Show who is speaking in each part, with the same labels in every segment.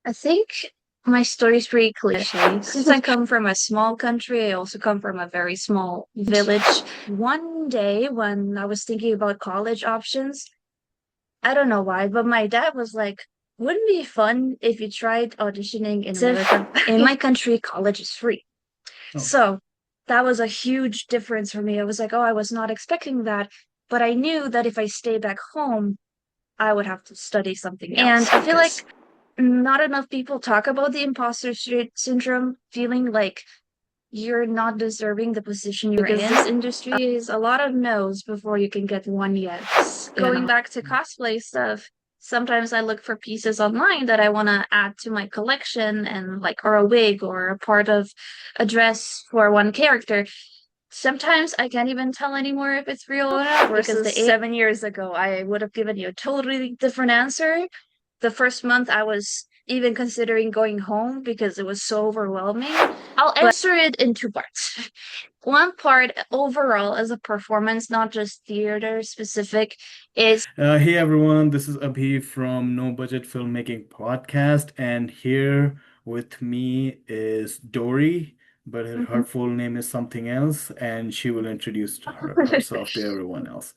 Speaker 1: I think my story is pretty cliche. Since I come from a small country, I also come from a very small village. One day when I was thinking about college options, I don't know why, but my dad was like, wouldn't it be fun if you tried auditioning in America? In my country, college is free.
Speaker 2: Oh,
Speaker 1: So that was a huge difference for me. I was like, oh, I was not expecting that. But I knew that if I stay back home, I would have to study something else. And I feel like not enough people talk about the syndrome, feeling like you're not deserving the position you're
Speaker 2: because
Speaker 1: in.
Speaker 2: this
Speaker 1: This
Speaker 2: industry
Speaker 1: industry is a lot of no's before you can get one yes. Going back to cosplay stuff, sometimes I look for pieces online that I want to add to my collection and like, or a wig or a part of a dress for one character. Sometimes I can't even tell anymore if it's real or not because
Speaker 2: versus
Speaker 1: the 7 years ago I would have given you a totally different answer. The first month I was even considering going home because it was so overwhelming. I'll answer it in two parts. One part overall as a performance, not just theater specific, is
Speaker 2: Hey everyone, this is Abhi from No-Budget Filmmaking Podcast, and here with me is Dory, but her full name is something else, and she will introduce herself to everyone else.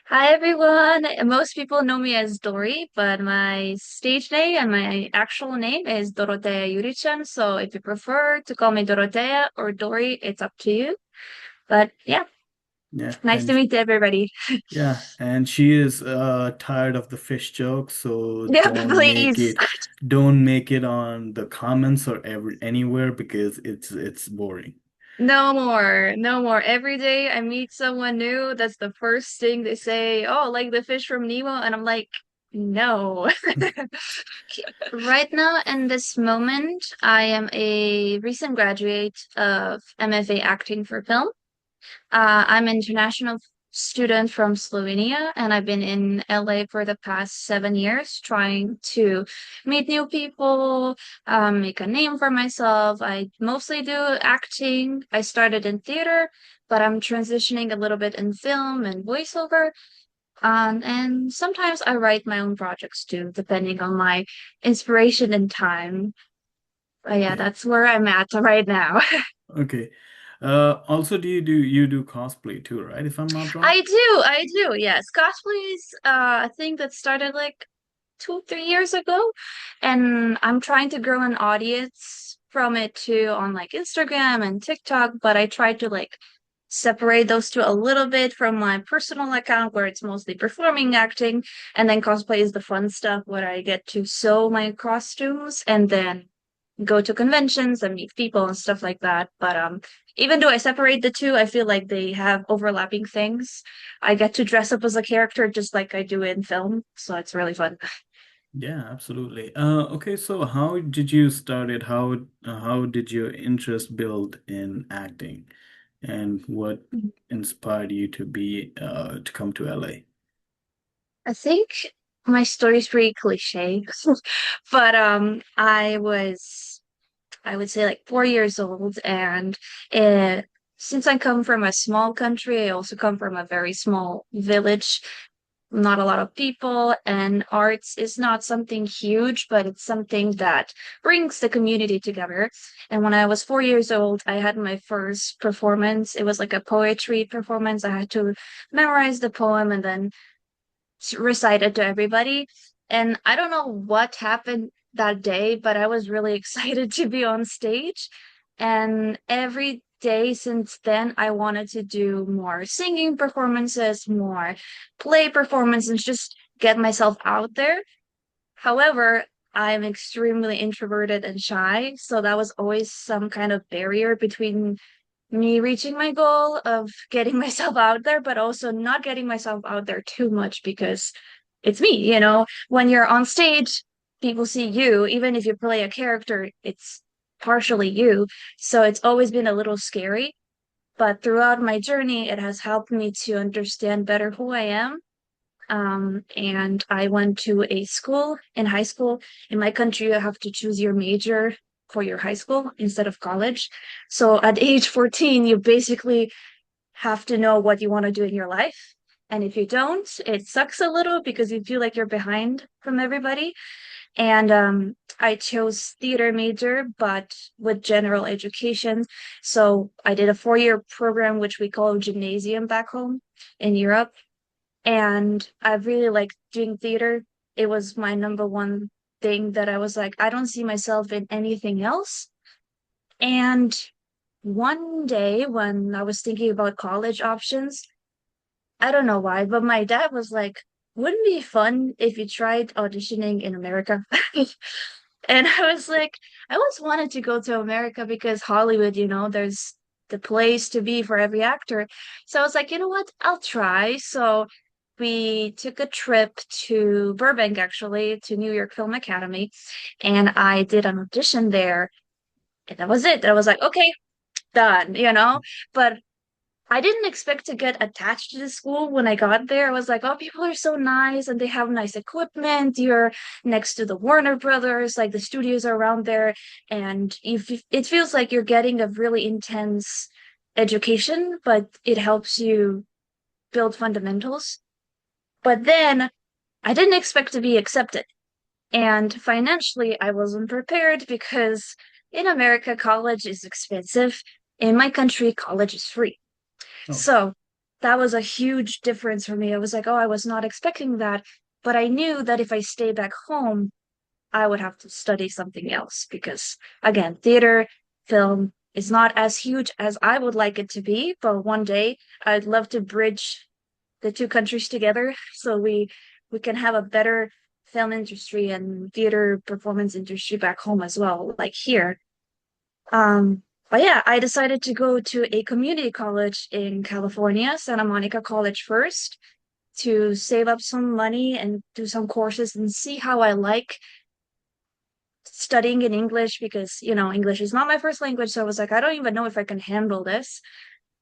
Speaker 1: Hi everyone. Most people know me as Dory, but my stage name and my actual name is Doroteja Jurican. So if you prefer to call me Doroteja or Dory, it's up to you. But yeah,
Speaker 2: Yeah,
Speaker 1: nice to meet everybody.
Speaker 2: and she is tired of the fish joke, so
Speaker 1: Yeah, please.
Speaker 2: don't make it on the comments or anywhere because it's boring.
Speaker 1: No more, no more. Every day I meet someone new, that's the first thing they say. Oh, like the fish from Nemo. And I'm like, no. Right now, in this moment, I am a recent graduate of MFA acting for film. I'm an international student from Slovenia, and I've been in LA for the past 7 years trying to meet new people, make a name for myself. I mostly do acting. I started in theater, but I'm transitioning a little bit in film and voiceover. And sometimes I write my own projects too, depending on my inspiration and time. But yeah,
Speaker 2: Yeah.
Speaker 1: that's where I'm at right now.
Speaker 2: Okay. Also, you do cosplay too, right? If I'm not wrong.
Speaker 1: I do, yes. Cosplay is a thing that started like 2, 3 years ago, and I'm trying to grow an audience from it too on like Instagram and TikTok, but I try to like separate those two a little bit from my personal account where it's mostly performing acting, and then cosplay is the fun stuff where I get to sew my costumes and then go to conventions and meet people and stuff like that. But even though I separate the two, I feel like they have overlapping things. I get to dress up as a character just like I do in film, so it's really fun.
Speaker 2: Yeah, absolutely. Okay, so how did you start it? How did your interest build in acting, and what inspired you to be to come to LA?
Speaker 1: I think my story's pretty cliche, but I would say like 4 years old, and uh, since I come from a small country, I also come from a very small village, not a lot of people, and arts is not something huge, but it's something that brings the community together. And when I was 4 years old, I had my first performance. It was like a poetry performance. I had to memorize the poem and then recite it to everybody. And I don't know what happened that day, but I was really excited to be on stage. And every day since then, I wanted to do more singing performances, more play performances, just get myself out there. However, I'm extremely introverted and shy, so that was always some kind of barrier between me reaching my goal of getting myself out there, but also not getting myself out there too much because it's me, you know. When you're on stage, people see you. Even if you play a character, it's partially you. So it's always been a little scary. But throughout my journey, it has helped me to understand better who I am. And I went to a school in high school. In my country, you have to choose your major for your high school instead of college. So at age 14, you basically have to know what you want to do in your life. And if you don't, it sucks a little because you feel like you're behind from everybody. And I chose theater major, but with general education. So I did a 4-year program, which we call gymnasium back home in Europe. And I really liked doing theater. It was my number one thing that I was like, I don't see myself in anything else. And one day when I was thinking about college options, I don't know why, but my dad was like, wouldn't it be fun if you tried auditioning in America? And I was like, I always wanted to go to America because Hollywood, there's the place to be for every actor. So I was like, you know what? I'll try. So we took a trip to Burbank, actually, to New York Film Academy, and I did an audition there. And that was it. I was like, okay, done. But I didn't expect to get attached to the school when I got there. I was like, oh, people are so nice and they have nice equipment. You're next to the Warner Brothers, like the studios are around there. And it feels like you're getting a really intense education, but it helps you build fundamentals. But then I didn't expect to be accepted. And financially, I wasn't prepared because in America, college is expensive. In my country, college is free.
Speaker 2: Oh,
Speaker 1: So that was a huge difference for me. I was like, oh, I was not expecting that. But I knew that if I stay back home, I would have to study something else because, again, theater, film is not as huge as I would like it to be. But one day I'd love to bridge the two countries together so we can have a better film industry and theater performance industry back home as well, like here. But yeah, I decided to go to a community college in California, Santa Monica College first, to save up some money and do some courses and see how I like studying in English because, English is not my first language. So I was like, I don't even know if I can handle this,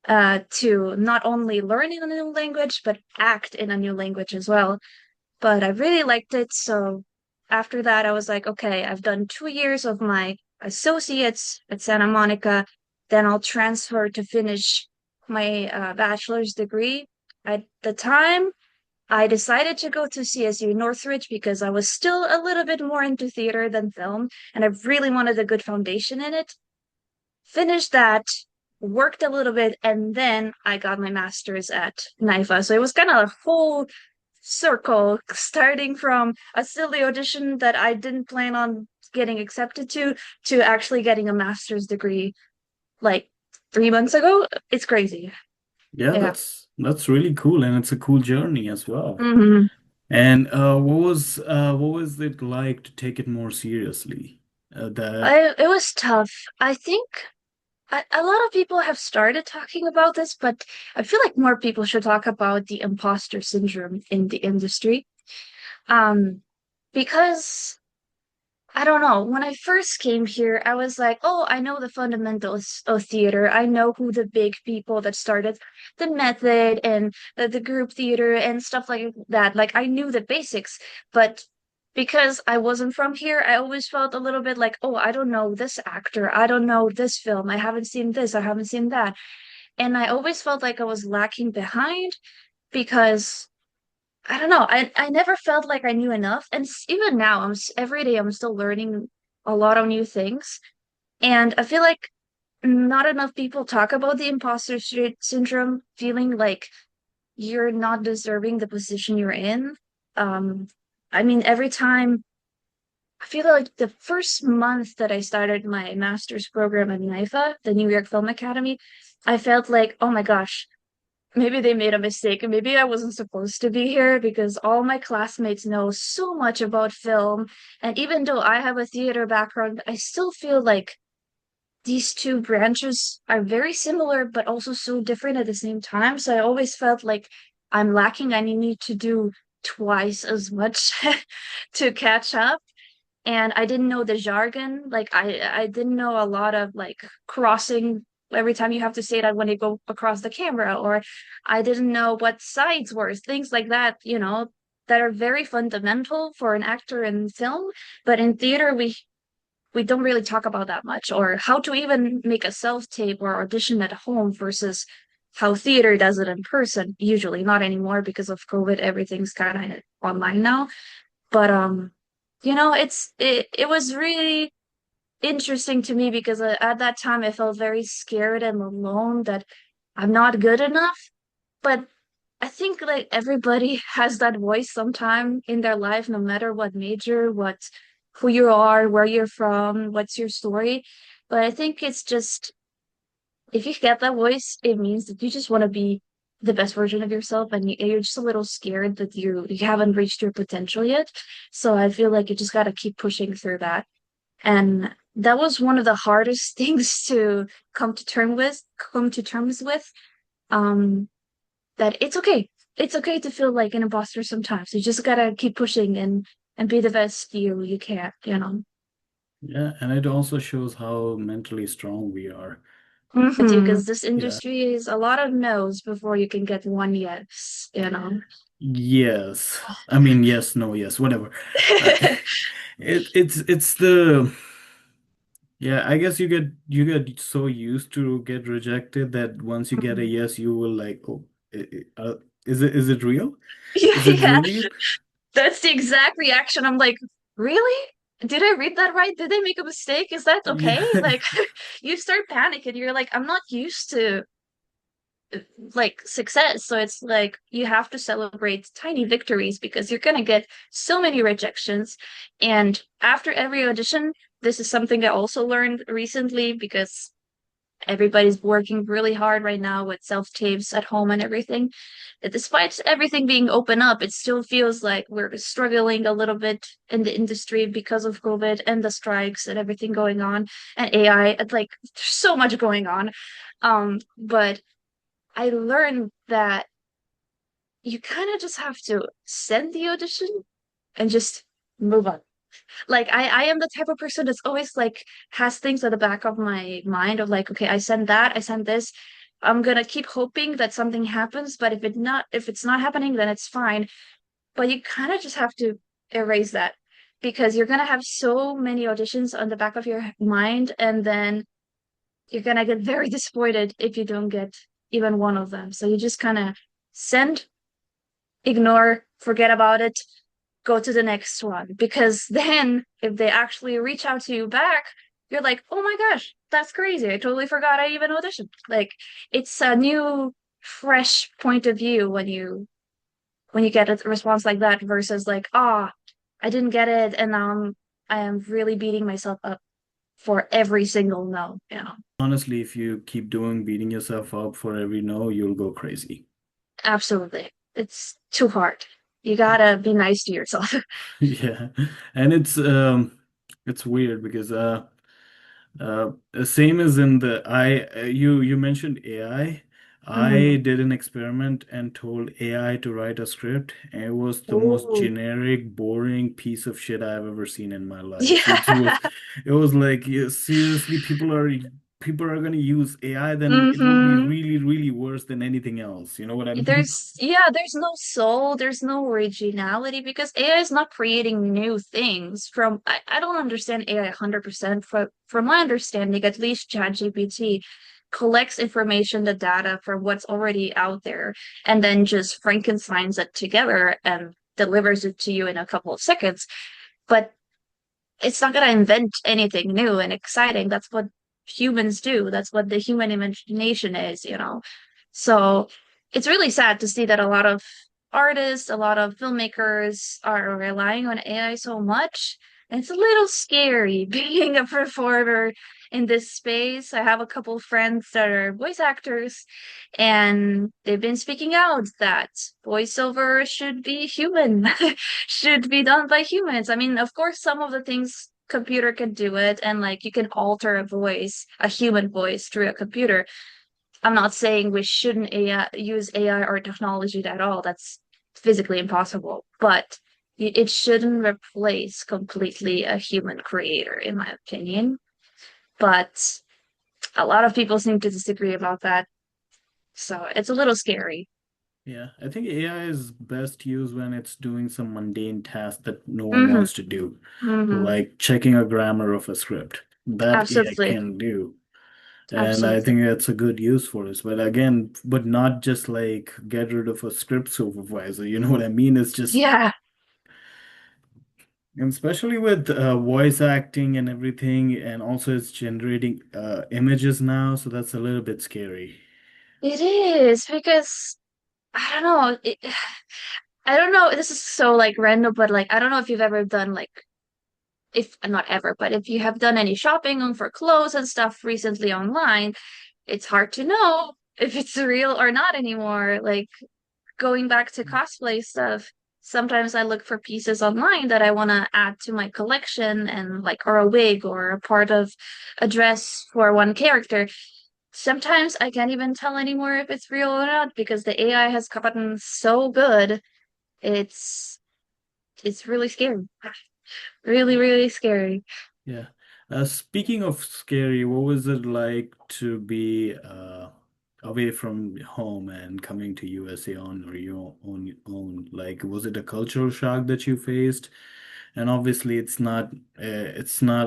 Speaker 1: to not only learn in a new language, but act in a new language as well. But I really liked it. So after that, I was like, okay, I've done 2 years of my associates at Santa Monica. Then I'll transfer to finish my bachelor's degree. At the time, I decided to go to CSU Northridge because I was still a little bit more into theater than film, and I really wanted a good foundation in it. Finished that, worked a little bit, and then I got my master's at NYFA. So it was kind of a full circle, starting from a silly audition that I didn't plan on getting accepted to actually getting a master's degree like 3 months ago. It's crazy.
Speaker 2: yeah,
Speaker 1: Yeah.
Speaker 2: that's really cool, and it's a cool journey as well.
Speaker 1: hmm
Speaker 2: And what was it like to take it more seriously? That
Speaker 1: It was tough. I think a lot of people have started talking about this, but I feel like more people should talk about the imposter syndrome in the industry. Um, because I don't know. When I first came here, I was like, oh, I know the fundamentals of theater. I know who the big people that started the method and the group theater and stuff like that. Like, I knew the basics, but because I wasn't from here, I always felt a little bit like, oh, I don't know this actor. I don't know this film. I haven't seen this. I haven't seen that. And I always felt like I was lacking behind because I don't know. I never felt like I knew enough, and even now, every day I'm still learning a lot of new things, and I feel like not enough people talk about the syndrome, feeling like you're not deserving the position you're in. Um, I mean, every time I feel like the first month that I started my master's program at NYFA, the New York Film Academy, I felt like, oh my gosh, maybe they made a mistake and maybe I wasn't supposed to be here because all my classmates know so much about film. And even though I have a theater background, I still feel like these two branches are very similar, but also so different at the same time. So I always felt like I'm lacking. I need to do twice as much to catch up. And I didn't know the jargon. Like I didn't know a lot of like crossing every time you have to say that when you go across the camera, or I didn't know what sides were, things like that, that are very fundamental for an actor in film. But in theater, we don't really talk about that much, or how to even make a self-tape or audition at home versus how theater does it in person. Usually, not anymore because of COVID, everything's kind of online now. But it was really interesting to me because at that time I felt very scared and alone that I'm not good enough. But I think like everybody has that voice sometime in their life, no matter what major, who you are, where you're from, what's your story. But I think it's just if you get that voice, it means that you just want to be the best version of yourself, and you're just a little scared that you haven't reached your potential yet. So I feel like you just got to keep pushing through that. And that was one of the hardest things to come to terms with. Um, that it's okay. It's okay to feel like an imposter sometimes. You just gotta keep pushing and be the best you can, you know.
Speaker 2: Yeah, and it also shows how mentally strong we are.
Speaker 1: Because this
Speaker 2: Yeah.
Speaker 1: industry is a lot of no's before you can get one yes, you know.
Speaker 2: Yes. I mean, yes, no, yes, whatever. Uh, it's the yeah, I guess you get so used to get rejected that once you get a yes, you will like, oh, is it real?
Speaker 1: Yeah,
Speaker 2: Is it
Speaker 1: yeah.
Speaker 2: really?
Speaker 1: That's the exact reaction. I'm like, really? Did I read that right? Did they make a mistake? Is that okay?
Speaker 2: Yeah.
Speaker 1: Like, you start panicking. You're like, I'm not used to like success. So it's like you have to celebrate tiny victories because you're gonna get so many rejections. And after every audition, this is something I also learned recently because everybody's working really hard right now with self-tapes at home and everything. That despite everything being open up, it still feels like we're struggling a little bit in the industry because of COVID and the strikes and everything going on and AI. It's like there's so much going on. But I learned that you kind of just have to send the audition and just move on. Like I am the type of person that's always like has things at the back of my mind of like, okay, I send that, I send this. I'm gonna keep hoping that something happens, but if it's not happening, then it's fine. But you kind of just have to erase that because you're gonna have so many auditions on the back of your mind, and then you're gonna get very disappointed if you don't get even one of them. So you just kind of send, ignore, forget about it, go to the next one. Because then if they actually reach out to you back, you're like, oh my gosh, that's crazy. I totally forgot I even auditioned. Like it's a new, fresh point of view when you get a response like that versus like, ah, oh, I didn't get it, and now I am really beating myself up for every single no, you know.
Speaker 2: Honestly, if you keep beating yourself up for every no, you'll go crazy.
Speaker 1: Absolutely. It's too hard. You gotta be nice to yourself.
Speaker 2: Yeah. And it's weird because same as in the you mentioned AI. I
Speaker 1: Mhm.
Speaker 2: did an experiment and told AI to write a script, and it was the most
Speaker 1: Ooh.
Speaker 2: generic, boring piece of shit I've ever seen in my life.
Speaker 1: Yeah.
Speaker 2: It was like, yeah, seriously, people are gonna use AI, then it will be
Speaker 1: Hmm.
Speaker 2: really, really worse than anything else. You know what I mean?
Speaker 1: There's no soul, there's no originality because AI is not creating new things. I don't understand AI 100%. From my understanding, at least ChatGPT collects information, the data from what's already out there, and then just Frankensteins it together and delivers it to you in a couple of seconds. But it's not going to invent anything new and exciting. That's what humans do. That's what the human imagination is, you know. So it's really sad to see that a lot of artists, a lot of filmmakers are relying on AI so much. And it's a little scary being a performer in this space. I have a couple friends that are voice actors, and they've been speaking out that voiceover should be human, should be done by humans. I mean, of course, some of the things computer can do it, and like you can alter a voice, a human voice through a computer. I'm not saying we shouldn't use AI or technology at all. That's physically impossible, but it shouldn't replace completely a human creator, in my opinion. But a lot of people seem to disagree about that. So it's a little scary.
Speaker 2: Yeah, I think AI is best used when it's doing some mundane task that no one
Speaker 1: Hmm.
Speaker 2: wants to do,
Speaker 1: Hmm.
Speaker 2: like checking a grammar of a script. That AI
Speaker 1: Absolutely.
Speaker 2: can do. And I
Speaker 1: Absolutely.
Speaker 2: think that's a good use for this. But again, but not just like get rid of a script supervisor. You know what I mean? It's just,
Speaker 1: Yeah.
Speaker 2: And especially with voice acting and everything, and also it's generating images now, so that's a little bit scary.
Speaker 1: It is because I don't know. I don't know. This is so like random, but like I don't know if you've ever done like if not ever, but if you have done any shopping on for clothes and stuff recently online, it's hard to know if it's real or not anymore. Like going back to cosplay stuff, sometimes I look for pieces online that I want to add to my collection and like or a wig or a part of a dress for one character. Sometimes I can't even tell anymore if it's real or not because the AI has gotten so good. It's it's really scary. Really, really scary.
Speaker 2: Yeah. Speaking of scary, what was it like to be away from home and coming to USA on or your own? Like, was it a cultural shock that you faced? And obviously, it's not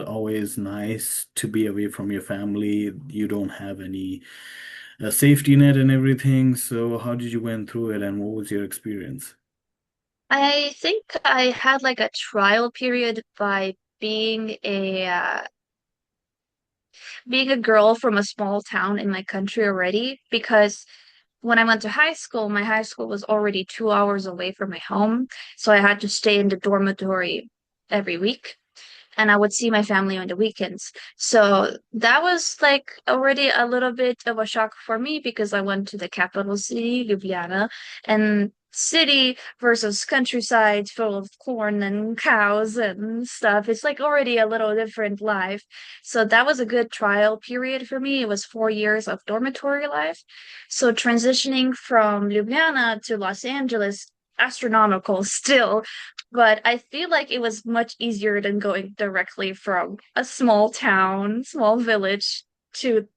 Speaker 2: always nice to be away from your family. You don't have any safety net and everything. So, how did you went through it, and what was your experience?
Speaker 1: I think I had like a trial period by being a girl from a small town in my country already because when I went to high school, my high school was already 2 hours away from my home. So I had to stay in the dormitory every week and I would see my family on the weekends. So that was like already a little bit of a shock for me because I went to the capital city, Ljubljana, and city versus countryside full of corn and cows and stuff. It's like already a little different life. So that was a good trial period for me. It was 4 years of dormitory life. So transitioning from Ljubljana to Los Angeles, astronomical still, but I feel like it was much easier than going directly from a small town, small village to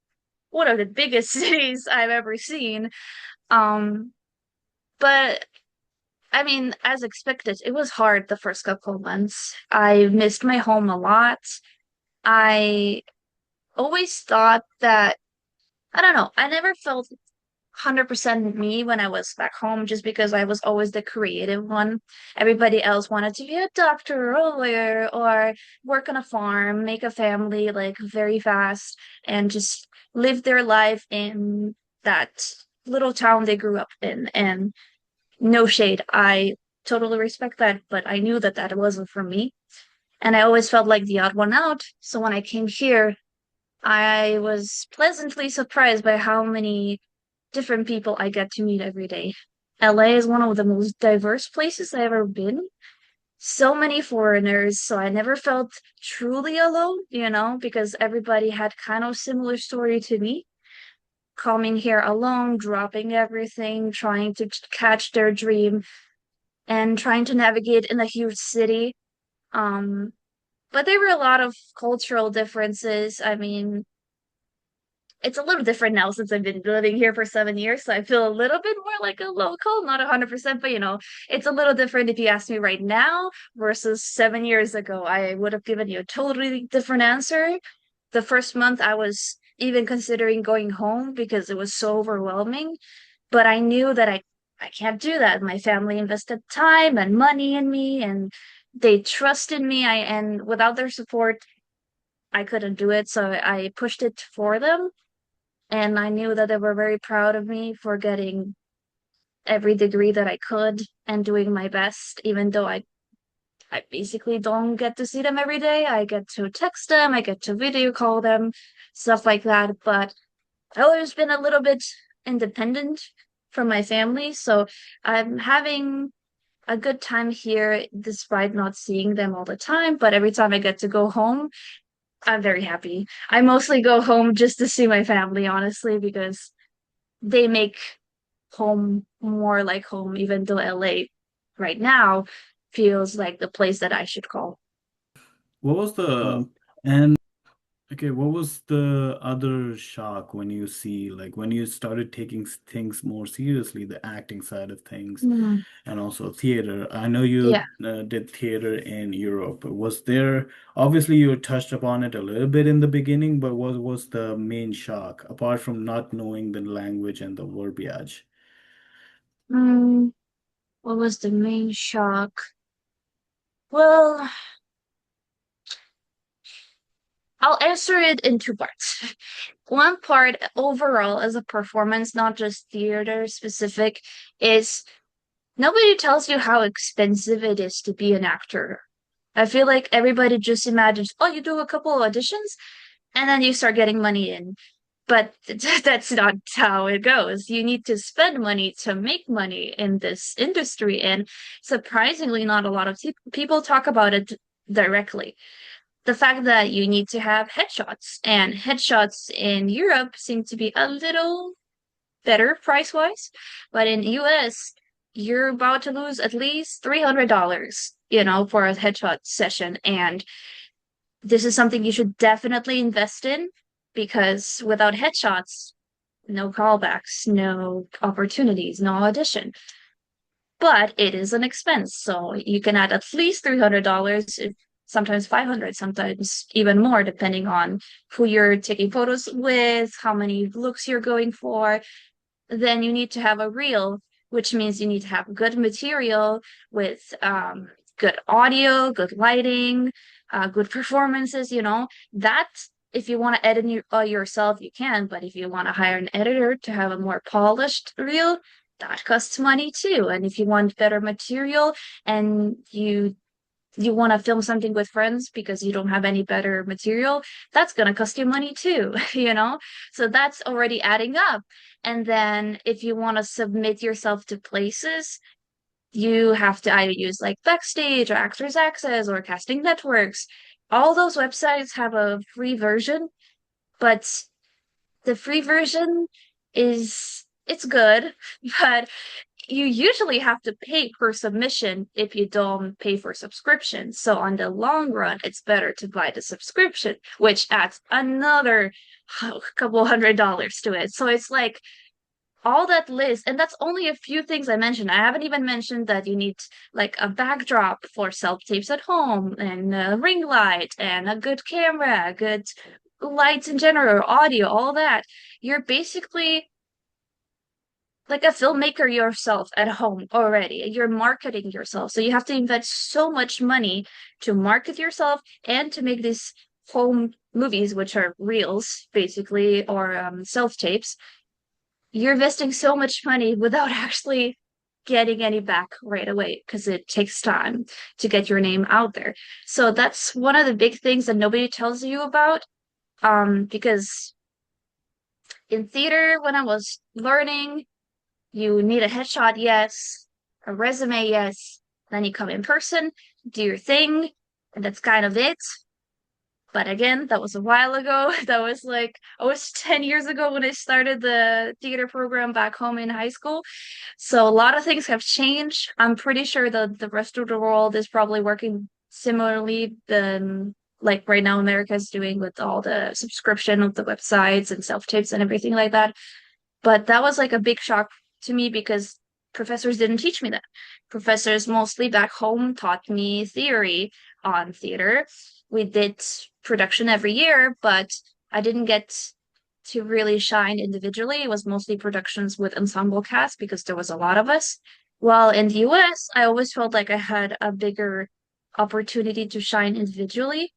Speaker 1: one of the biggest cities I've ever seen. Um, but I mean, as expected, it was hard the first couple of months. I missed my home a lot. I always thought that, I don't know, I never felt 100% me when I was back home just because I was always the creative one. Everybody else wanted to be a doctor or a lawyer or work on a farm, make a family like very fast and just live their life in that little town they grew up in. And no shade, I totally respect that, but I knew that that wasn't for me. And I always felt like the odd one out. So when I came here, I was pleasantly surprised by how many different people I get to meet every day. LA is one of the most diverse places I've ever been. So many foreigners, so I never felt truly alone, because everybody had kind of similar story to me. Coming here alone, dropping everything, trying to catch their dream, and trying to navigate in a huge city. Um, but there were a lot of cultural differences. I mean, it's a little different now since I've been living here for 7 years. So I feel a little bit more like a local, not 100%, but it's a little different if you ask me right now versus 7 years ago. I would have given you a totally different answer. The first month I was even considering going home because it was so overwhelming, but I knew that I can't do that. My family invested time and money in me and they trusted me. And without their support, I couldn't do it. So I pushed it for them and I knew that they were very proud of me for getting every degree that I could and doing my best, even though I basically don't get to see them every day. I get to text them, I get to video call them, stuff like that. But I've always been a little bit independent from my family. So I'm having a good time here despite not seeing them all the time. But every time I get to go home, I'm very happy. I mostly go home just to see my family, honestly, because they make home more like home, even though LA right now feels like the place that I should call
Speaker 2: What was the
Speaker 1: home.
Speaker 2: and Okay, what was the other shock when you see, like, when you started taking things more seriously, the acting side of things
Speaker 1: Mm,
Speaker 2: and also theater? I know you
Speaker 1: yeah.
Speaker 2: did theater in Europe. Was there, obviously, you touched upon it a little bit in the beginning, but what was the main shock apart from not knowing the language and the verbiage?
Speaker 1: Mm, what was the main shock? Well, I'll answer it in two parts. One part overall as a performance, not just theater specific, is nobody tells you how expensive it is to be an actor. I feel like everybody just imagines, oh, you do a couple of auditions and then you start getting money in. But that's not how it goes. You need to spend money to make money in this industry. And surprisingly, not a lot of people talk about it directly. The fact that you need to have headshots, and headshots in Europe seem to be a little better price-wise, but in US, you're about to lose at least $300, for a headshot session. And this is something you should definitely invest in because without headshots, no callbacks, no opportunities, no audition. But it is an expense. So you can add at least $300, sometimes 500, sometimes even more, depending on who you're taking photos with, how many looks you're going for. Then you need to have a reel, which means you need to have good material with good audio, good lighting, good performances, That if you want to edit yourself, you can, but if you want to hire an editor to have a more polished reel, that costs money too. And if you want better material and you want to film something with friends because you don't have any better material, that's going to cost you money too, So that's already adding up. And then if you want to submit yourself to places, you have to either use like Backstage or Actors Access or Casting Networks. All those websites have a free version, but the free version it's good, but you usually have to pay per submission if you don't pay for subscription. So on the long run, it's better to buy the subscription, which adds another couple $100 to it. So it's like all that list, and that's only a few things I mentioned. I haven't even mentioned that you need like a backdrop for self-tapes at home and a ring light and a good camera, good lights in general, audio, all that. You're basically like a filmmaker yourself at home already. You're marketing yourself. So you have to invest so much money to market yourself and to make these home movies, which are reels, basically, or self-tapes. You're investing so much money without actually getting any back right away because it takes time to get your name out there. So that's one of the big things that nobody tells you about. Because in theater, when I was learning, you need a headshot, yes. A resume, yes. Then you come in person, do your thing, and that's kind of it. But again, that was a while ago. That was like, I was 10 years ago when I started the theater program back home in high school. So a lot of things have changed. I'm pretty sure that the rest of the world is probably working similarly than like right now America is doing with all the subscription of the websites and self-tapes and everything like that. But that was like a big shock to me because professors didn't teach me that. Professors mostly back home taught me theory on theater. We did production every year, but I didn't get to really shine individually. It was mostly productions with ensemble cast because there was a lot of us. While in the US, I always felt like I had a bigger opportunity to shine individually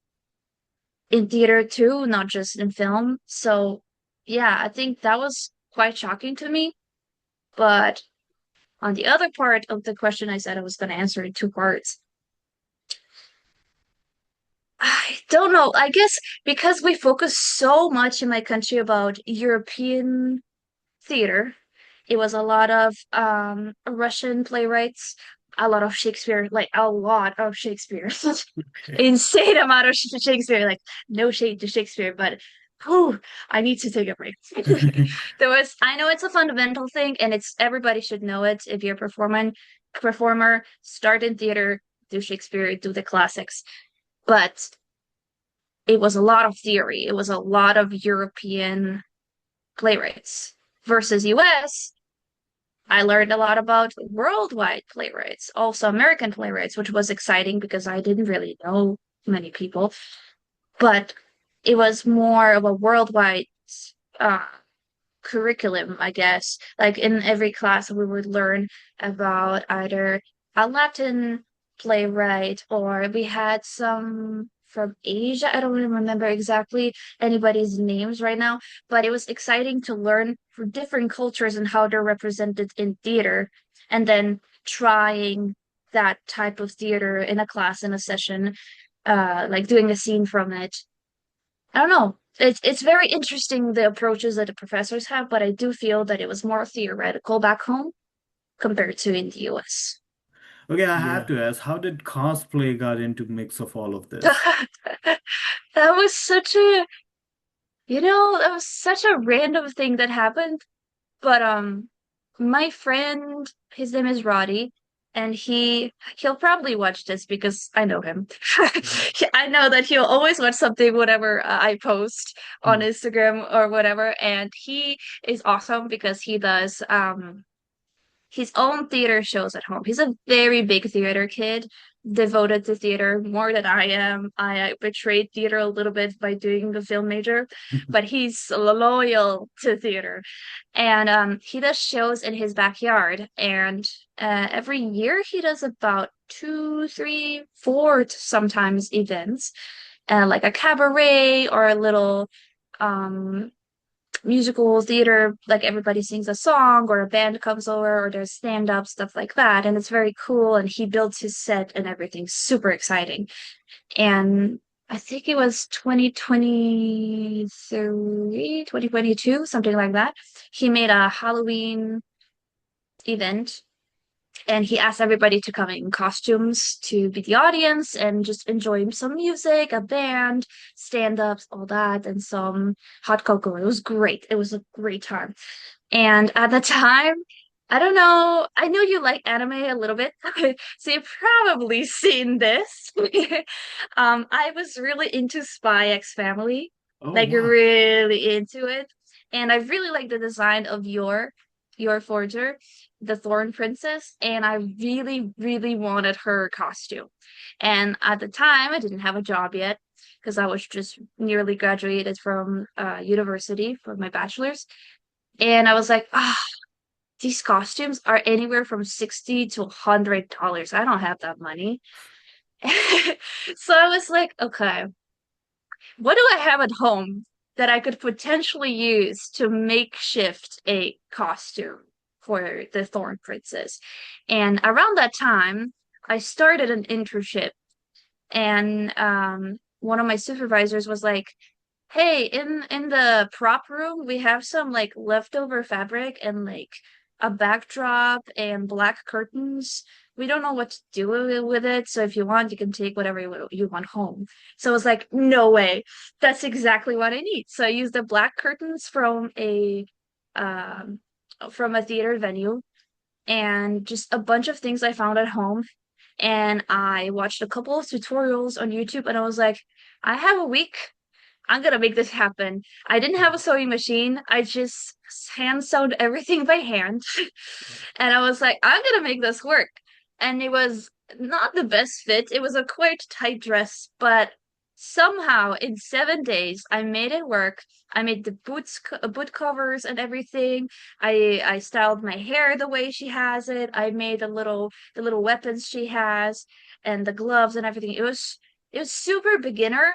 Speaker 1: in theater too, not just in film. So yeah, I think that was quite shocking to me. But on the other part of the question, I said I was going to answer in two parts. I don't know. I guess because we focus so much in my country about European theater, it was a lot of Russian playwrights, a lot of Shakespeare, like a lot of Shakespeare.
Speaker 2: Okay.
Speaker 1: Insane amount of Shakespeare, like no shade to Shakespeare, but whew, I need to take a break. I know it's a fundamental thing, and it's everybody should know it. If you're a performer, start in theater, do Shakespeare, do the classics. But it was a lot of theory. It was a lot of European playwrights versus US. I learned a lot about worldwide playwrights, also American playwrights, which was exciting because I didn't really know many people. But it was more of a worldwide uh, curriculum, I guess. Like in every class, we would learn about either a Latin playwright or we had some from Asia. I don't even remember exactly anybody's names right now, but it was exciting to learn for different cultures and how they're represented in theater, and then trying that type of theater in a class in a session, like doing a scene from it. I don't know. It's very interesting the approaches that the professors have, but I do feel that it was more theoretical back home compared to in the US.
Speaker 2: Okay, I have
Speaker 3: Yeah.
Speaker 2: to ask, how did cosplay got into mix of all of this?
Speaker 1: That was such a, that was such a random thing that happened. But my friend, his name is Roddy, and he'll probably watch this because I know him. I know that he'll always watch something whenever I post on
Speaker 2: Hmm.
Speaker 1: Instagram or whatever, and he is awesome because he does his own theater shows at home. He's a very big theater kid, devoted to theater more than I am. I betrayed theater a little bit by doing the film major, but he's loyal to theater. And he does shows in his backyard. And every year he does about two, three, four sometimes events, like a cabaret or a little um musical theater, like everybody sings a song or a band comes over or there's stand-up stuff like that, and it's very cool, and he builds his set and everything super exciting. And I think it was 2023, 2022, something like that. He made a Halloween event, and he asked everybody to come in costumes to be the audience and just enjoy some music, a band, stand-ups, all that, and some hot cocoa. It was great. It was a great time. And at the time, I don't know, I know you like anime a little bit, so you've probably seen this. I was really into Spy X Family,
Speaker 2: Oh,
Speaker 1: like
Speaker 2: wow.
Speaker 1: really into it. And I really like the design of your forger, the Thorn Princess, and I really, really wanted her costume. And at the time, I didn't have a job yet because I was just nearly graduated from university for my bachelor's. And I was like, ah, these costumes are anywhere from 60 to $100. I don't have that money. So I was like, okay, what do I have at home that I could potentially use to makeshift a costume for the Thorn Princess? And around that time, I started an internship, and one of my supervisors was like, hey, in the prop room, we have some like leftover fabric and like a backdrop and black curtains. We don't know what to do with it, so if you want, you can take whatever you want home. So I was like, no way. That's exactly what I need. So I used the black curtains um from a theater venue and just a bunch of things I found at home. And I watched a couple of tutorials on YouTube, and I was like, I have a week. I'm gonna make this happen. I didn't have a sewing machine. I just hand sewed everything by hand. And I was like, I'm gonna make this work. And it was not the best fit. It was a quite tight dress, but somehow in 7 days I made it work. I made the boot covers and everything. I styled my hair the way she has it. I made the little weapons she has and the gloves and everything. It was super beginner,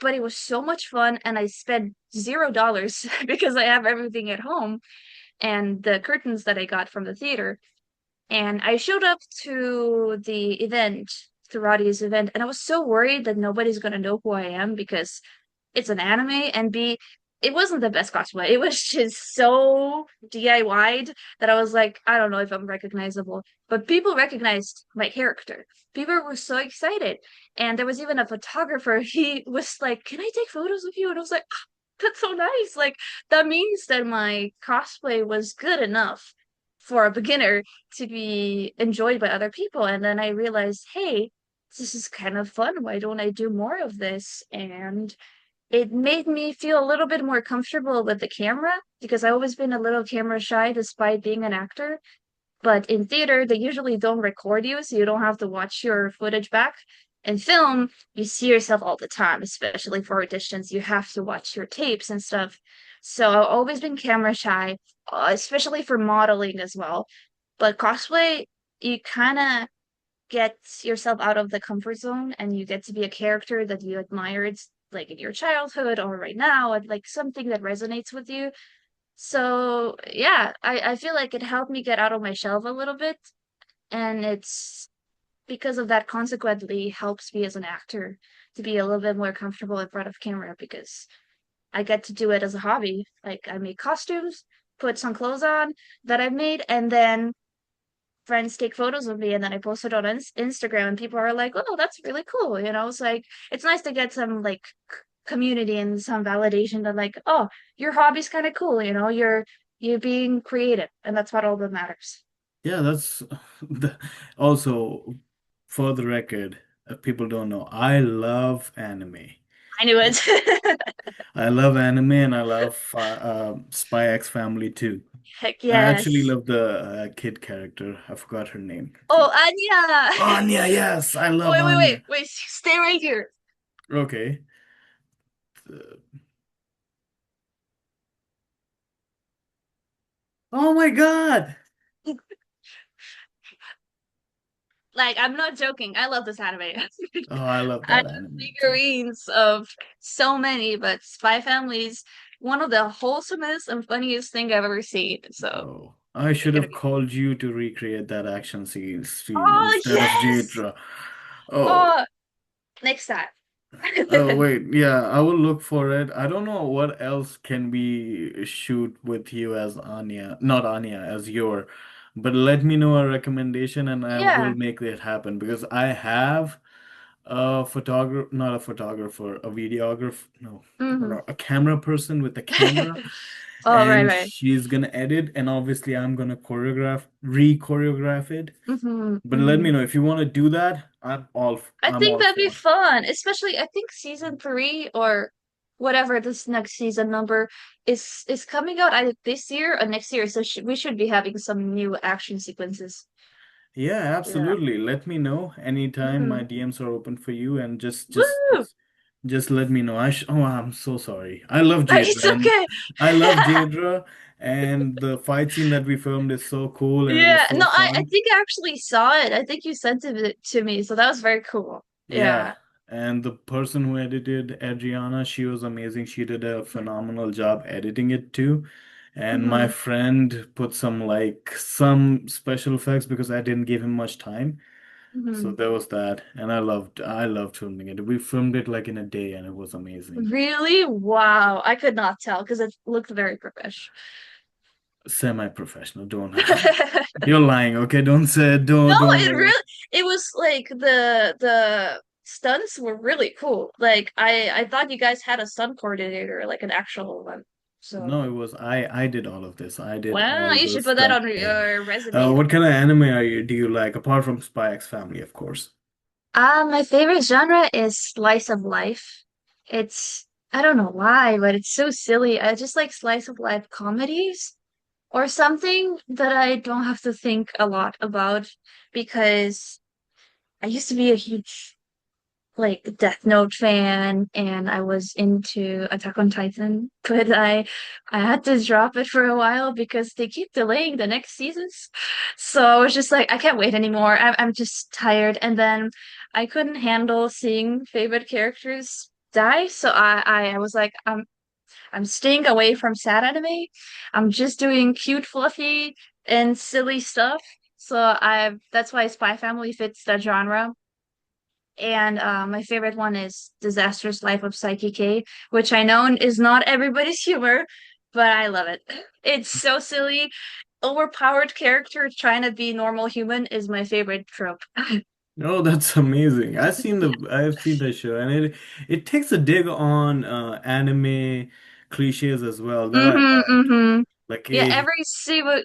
Speaker 1: but it was so much fun, and I spent $0 because I have everything at home and the curtains that I got from the theater. And I showed up to the event, to Roddy's event, and I was so worried that nobody's gonna know who I am because it's an anime, and B, it wasn't the best cosplay. It was just so DIY'd that I was like, I don't know if I'm recognizable. But people recognized my character. People were so excited. And there was even a photographer. He was like, can I take photos of you? And I was like, "Ah, that's so nice. Like, that means that my cosplay was good enough for a beginner to be enjoyed by other people. And then I realized, hey, this is kind of fun. Why don't I do more of this? And it made me feel a little bit more comfortable with the camera because I've always been a little camera shy despite being an actor. But in theater, they usually don't record you, so you don't have to watch your footage back. In film, you see yourself all the time, especially for auditions. You have to watch your tapes and stuff. So I've always been camera shy, especially for modeling as well. But cosplay, you kind of get yourself out of the comfort zone and you get to be a character that you admired like in your childhood or right now, and like something that resonates with you. So yeah, I feel like it helped me get out of my shell a little bit. And it's because of that consequently helps me as an actor to be a little bit more comfortable in front of camera because I get to do it as a hobby. Like I make costumes, put some clothes on that I've made, and then friends take photos of me and then I post it on Instagram and people are like, "Oh, that's really cool." You know, it's like it's nice to get some like community and some validation that like, "Oh, your hobby's kind of cool, you know, you're being creative." And that's what all that matters.
Speaker 2: Yeah, that's also for the record, if people don't know, I love anime.
Speaker 1: I knew it.
Speaker 2: I love anime and I love Spy X Family too.
Speaker 1: Heck
Speaker 2: I actually
Speaker 1: yes.
Speaker 2: love the kid character. I forgot her name.
Speaker 1: Oh, Anya.
Speaker 2: Anya, yes, I love
Speaker 1: Wait. Stay right here.
Speaker 2: Okay. Uh, Oh my God.
Speaker 1: Like, I'm not joking. I love this anime.
Speaker 2: Oh, I love
Speaker 1: I have
Speaker 2: that anime too.
Speaker 1: figurines of so many, but Spy Family's one of the wholesomest and funniest thing I've ever seen. So
Speaker 2: Oh, I
Speaker 1: you're
Speaker 2: should
Speaker 1: gonna
Speaker 2: have
Speaker 1: be.
Speaker 2: called you to recreate that action scene
Speaker 1: Oh
Speaker 2: instead of
Speaker 1: yes!
Speaker 2: Jadra. Oh,
Speaker 1: Oh, next time.
Speaker 2: oh wait, yeah, I will look for it. I don't know what else can we shoot with you as Anya, not Anya, as your, but let me know a recommendation and I will
Speaker 1: Yeah.
Speaker 2: make it happen because I have a photographer, not a photographer, a videographer,
Speaker 1: Hmm.
Speaker 2: no, a camera person with a camera,
Speaker 1: Oh,
Speaker 2: and
Speaker 1: right.
Speaker 2: she's gonna edit, and obviously I'm gonna re-choreograph it. But let me
Speaker 1: Hmm.
Speaker 2: know if you want to do that.
Speaker 1: I
Speaker 2: I'm
Speaker 1: think
Speaker 2: all
Speaker 1: that'd be
Speaker 2: for.
Speaker 1: fun, especially I think season three or whatever this next season number is coming out either this year or next year. So sh we should be having some new action sequences.
Speaker 2: Yeah,
Speaker 1: Yeah.
Speaker 2: absolutely. Let me know anytime. My
Speaker 1: Hmm.
Speaker 2: DMs are open for you, and
Speaker 1: Woo!
Speaker 2: just let me know. Oh, I'm so sorry. I love
Speaker 1: It's
Speaker 2: Jadra, and
Speaker 1: okay.
Speaker 2: I love Jadra, and the fight scene that we filmed is so cool, and it was
Speaker 1: Yeah.
Speaker 2: so
Speaker 1: No, I
Speaker 2: fun.
Speaker 1: think I actually saw it. I think you sent it to me, so that was very cool.
Speaker 2: Yeah,
Speaker 1: Yeah.
Speaker 2: and the person who edited Adriana, she was amazing. She did a phenomenal job editing it too. And my
Speaker 1: Hmm.
Speaker 2: friend put some special effects because I didn't give him much time. So
Speaker 1: Hmm.
Speaker 2: there was that, and I loved filming it. We filmed it like in a day, and it was amazing.
Speaker 1: Really? Wow. I could not tell because it looked very professional.
Speaker 2: Semi-professional, don't you're lying, okay? Don't say
Speaker 1: No,
Speaker 2: don't
Speaker 1: it
Speaker 2: make it.
Speaker 1: really it was like the stunts were really cool. Like I thought you guys had a stunt coordinator, like an actual one. So
Speaker 2: No, it was I did all of this. I did
Speaker 1: wow,
Speaker 2: all
Speaker 1: you
Speaker 2: the
Speaker 1: should put that
Speaker 2: stunt.
Speaker 1: on
Speaker 2: Yeah.
Speaker 1: your resume.
Speaker 2: What kind of anime do you like apart from Spy X Family, of course?
Speaker 1: My favorite genre is slice of life. It's I don't know why, but it's so silly. I just like slice of life comedies or something that I don't have to think a lot about because I used to be a huge like Death Note fan and I was into Attack on Titan, but I had to drop it for a while because they keep delaying the next seasons. So I was just like, I can't wait anymore. I'm just tired. And then I couldn't handle seeing favorite characters die. So I was like, I'm staying away from sad anime. I'm just doing cute, fluffy, and silly stuff. So I that's why Spy Family fits that genre. And my favorite one is Disastrous Life of Psyche K, which I know is not everybody's humor, but I love it. It's so silly. Overpowered character trying to be normal human is my favorite trope.
Speaker 2: Oh, that's amazing. I've seen the show, and it takes a dig on anime cliches as well that I
Speaker 1: Mm-hmm,
Speaker 2: loved.
Speaker 1: mm-hmm.
Speaker 2: Like
Speaker 1: Yeah,
Speaker 2: eh,
Speaker 1: every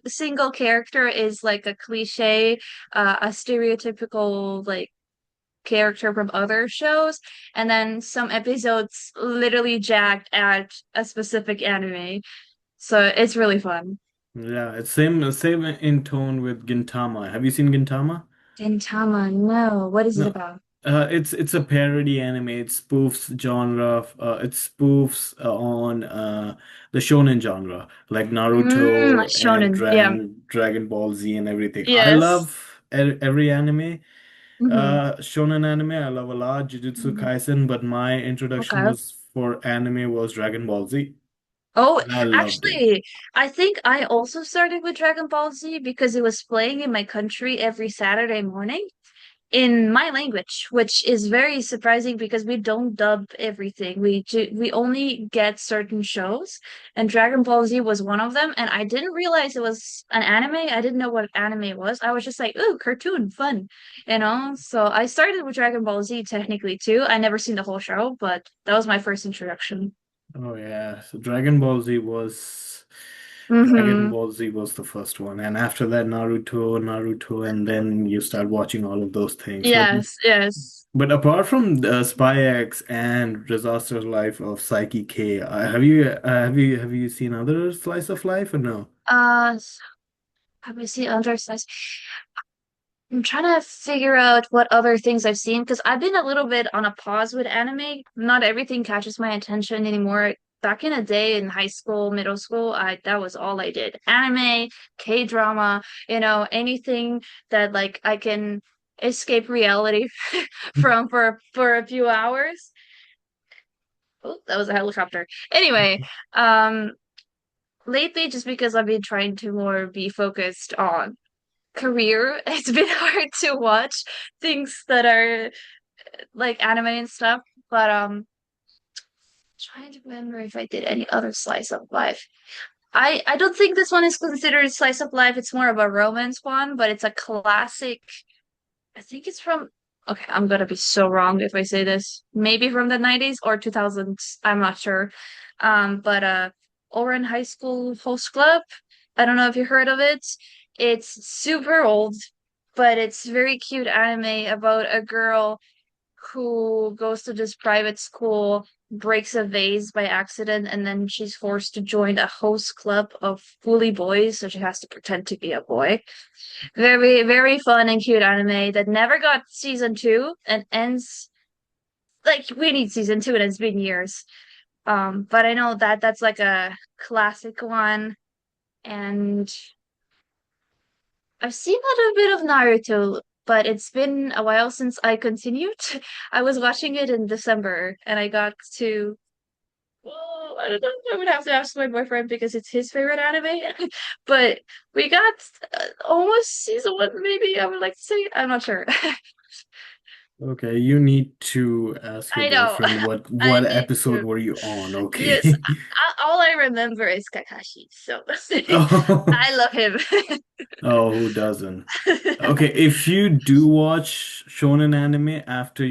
Speaker 1: single character is like a cliche, a stereotypical like character from other shows, and then some episodes literally jacked at a specific anime. So it's really fun.
Speaker 2: yeah, it's same in tone with Gintama. Have you seen Gintama?
Speaker 1: Gintama, no. What is it
Speaker 2: No,
Speaker 1: about?
Speaker 2: it's a parody anime. It spoofs genre. It spoofs on the shonen genre, like
Speaker 1: Mm,
Speaker 2: Naruto and
Speaker 1: shonen. Yeah.
Speaker 2: Dragon Ball Z and everything. I
Speaker 1: Yes.
Speaker 2: love every anime,
Speaker 1: Mm-hmm.
Speaker 2: Shonen anime, I love a lot, Jujutsu
Speaker 1: Hmm.
Speaker 2: Kaisen, but my introduction
Speaker 1: Okay.
Speaker 2: was for anime was Dragon Ball Z,
Speaker 1: Oh,
Speaker 2: and I loved it.
Speaker 1: actually, I think I also started with Dragon Ball Z because it was playing in my country every Saturday morning in my language, which is very surprising because we don't dub everything. We only get certain shows, and Dragon Ball Z was one of them. And I didn't realize it was an anime. I didn't know what anime was. I was just like, ooh, cartoon, fun, you know? So I started with Dragon Ball Z technically too. I never seen the whole show, but that was my first introduction.
Speaker 2: Oh yeah, so Dragon
Speaker 1: Mm-hmm.
Speaker 2: Ball Z was the first one, and after that Naruto, and then you start watching all of those things.
Speaker 1: Yes, yes.
Speaker 2: But apart from Spy X and Disaster Life of Psyche K, have you seen other slice of life or no?
Speaker 1: So have I seen other sides? I'm trying to figure out what other things I've seen because I've been a little bit on a pause with anime. Not everything catches my attention anymore. Back in the day in high school, middle school, I that was all I did. Anime, K-drama, anything that like I can escape reality from for a few hours. Oh, that was a helicopter. Anyway, um lately just because I've been trying to more be focused on career, it's been hard to watch things that are like anime and stuff. But trying to remember if I did any other slice of life. I don't think this one is considered slice of life. It's more of a romance one, but it's a classic. I think it's from. Okay, I'm gonna be so wrong if I say this. Maybe from the 90s or 2000s. I'm not sure. But Oren High School Host Club. I don't know if you heard of it. It's super old, but it's very cute anime about a girl who goes to this private school, breaks a vase by accident, and then she's forced to join a host club of fully boys, so she has to pretend to be a boy. Very, very fun and cute anime that never got season two and ends like we need season two and it's been years. But I know that that's like a classic one, and I've seen a little bit of Naruto, but it's been a while since I continued. I was watching it in December and I got to, well, I don't know. I would have to ask my boyfriend because it's his favorite anime. But we got almost season one, maybe I would like to say. I'm not sure.
Speaker 2: Okay, you need to ask your
Speaker 1: I know.
Speaker 2: boyfriend
Speaker 1: I
Speaker 2: what
Speaker 1: need
Speaker 2: episode
Speaker 1: to.
Speaker 2: were you on,
Speaker 1: Yes,
Speaker 2: okay?
Speaker 1: all I remember is Kakashi. So
Speaker 2: Oh,
Speaker 1: I love him.
Speaker 2: oh, who doesn't? Okay, if you do watch shonen anime after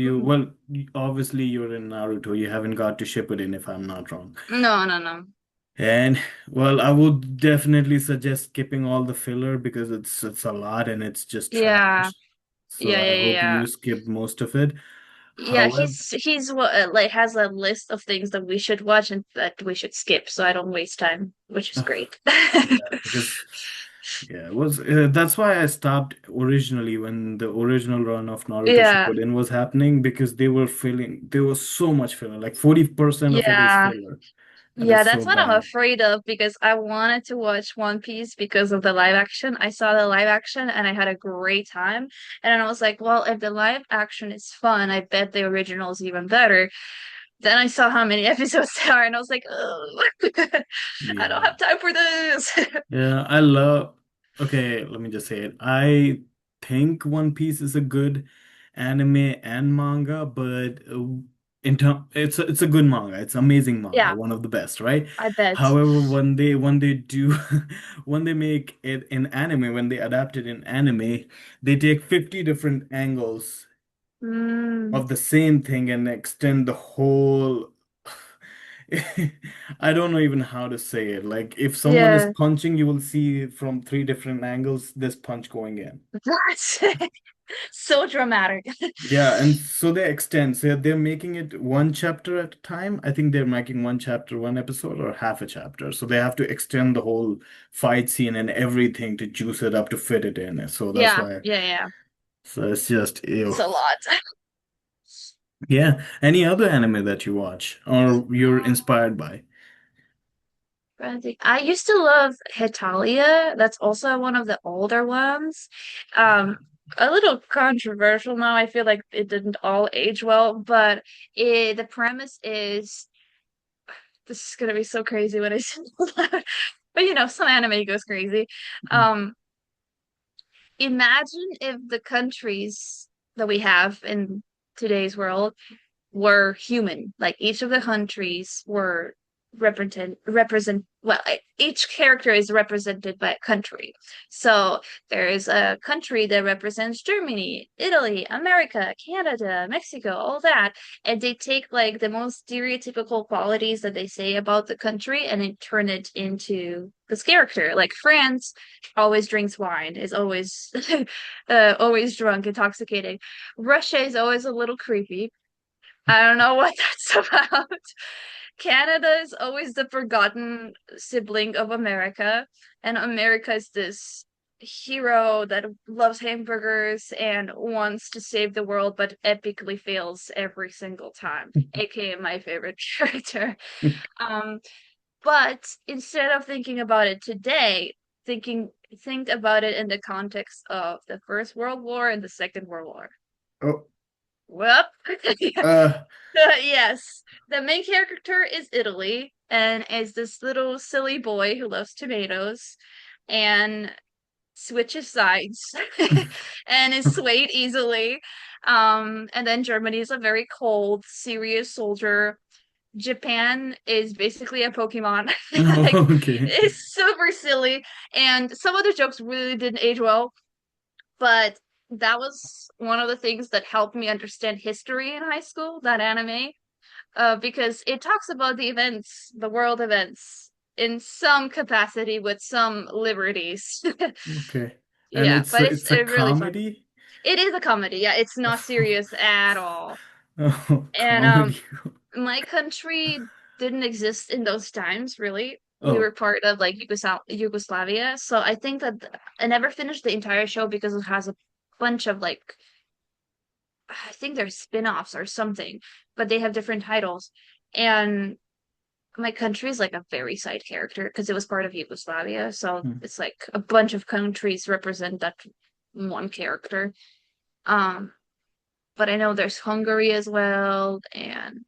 Speaker 2: obviously you're in Naruto, you haven't got to Shippuden if I'm not wrong.
Speaker 1: No, no, no.
Speaker 2: And well, I would definitely suggest skipping all the filler because it's a lot and it's just
Speaker 1: Yeah.
Speaker 2: trash. So
Speaker 1: Yeah,
Speaker 2: I
Speaker 1: yeah, yeah,
Speaker 2: hope
Speaker 1: yeah.
Speaker 2: you skip most of it.
Speaker 1: Yeah,
Speaker 2: However,
Speaker 1: he's what like has a list of things that we should watch and that we should skip, so I don't waste time, which is great.
Speaker 2: yeah, because yeah, it was that's why I stopped originally when the original run of Naruto
Speaker 1: Yeah,
Speaker 2: Shippuden was happening because there was so much filler, like 40% of it is
Speaker 1: yeah,
Speaker 2: filler. That
Speaker 1: yeah.
Speaker 2: is so
Speaker 1: That's what I'm
Speaker 2: bad.
Speaker 1: afraid of because I wanted to watch One Piece because of the live action. I saw the live action and I had a great time. And then I was like, well, if the live action is fun, I bet the original is even better. Then I saw how many episodes there are, and I was like, oh, I don't
Speaker 2: Yeah.
Speaker 1: have time for this.
Speaker 2: Yeah, I love. Okay, let me just say it. I think One Piece is a good anime and manga, but it's a good manga. It's amazing manga,
Speaker 1: Yeah,
Speaker 2: one of the best, right?
Speaker 1: I bet.
Speaker 2: However, when they do when they make it in anime, when they adapt it in anime, they take 50 different angles
Speaker 1: Mm,
Speaker 2: of the same thing and extend the whole I don't know even how to say it. Like if someone is
Speaker 1: yeah,
Speaker 2: punching, you will see from three different angles this punch going in.
Speaker 1: that's so dramatic.
Speaker 2: Yeah, and so they extend. So they're making it one chapter at a time. I think they're making one chapter, one episode, or half a chapter. So they have to extend the whole fight scene and everything to juice it up to fit it in. So that's
Speaker 1: Yeah,
Speaker 2: why.
Speaker 1: yeah, yeah.
Speaker 2: So it's just ew.
Speaker 1: It's a lot.
Speaker 2: Yeah. Any other anime that you watch or you're inspired by?
Speaker 1: I used to love Hetalia. That's also one of the older ones. a little controversial now. I feel like it didn't all age well, but the premise is this is gonna be so crazy when I say it out loud. But some anime goes crazy. Um, Imagine if the countries that we have in today's world were human. Like each of the countries were represent well, each character is represented by a country. So there is a country that represents Germany, Italy, America, Canada, Mexico, all that. And they take like the most stereotypical qualities that they say about the country and they turn it into this character. Like France always drinks wine, is always always drunk, intoxicating. Russia is always a little creepy. I don't know what that's about. Canada is always the forgotten sibling of America, and America is this hero that loves hamburgers and wants to save the world, but epically fails every single time, aka my favorite character. Um, but instead of thinking about it today, think about it in the context of the First World War and the Second World War.
Speaker 2: Oh,
Speaker 1: Well,
Speaker 2: uh,
Speaker 1: yes. The main character is Italy and is this little silly boy who loves tomatoes and switches sides and is swayed easily. And then Germany is a very cold, serious soldier. Japan is basically a Pokemon. Like
Speaker 2: okay.
Speaker 1: it's super silly. And some of the jokes really didn't age well, but that was one of the things that helped me understand history in high school, that anime, because it talks about the events, the world events, in some capacity with some liberties.
Speaker 2: Okay. And
Speaker 1: Yeah, but it's
Speaker 2: it's a
Speaker 1: really fun.
Speaker 2: comedy?
Speaker 1: It is a comedy. Yeah, it's not serious at all.
Speaker 2: Oh,
Speaker 1: And
Speaker 2: comedy.
Speaker 1: my country didn't exist in those times, really. We were
Speaker 2: Oh.
Speaker 1: part of like Yugoslavia, so I think that I never finished the entire show because it has a bunch of like I think they're spin-offs or something, but they have different titles. And my country is like a very side character because it was part of Yugoslavia. So
Speaker 2: Hmm.
Speaker 1: it's like a bunch of countries represent that one character. Um, but I know there's Hungary as well, and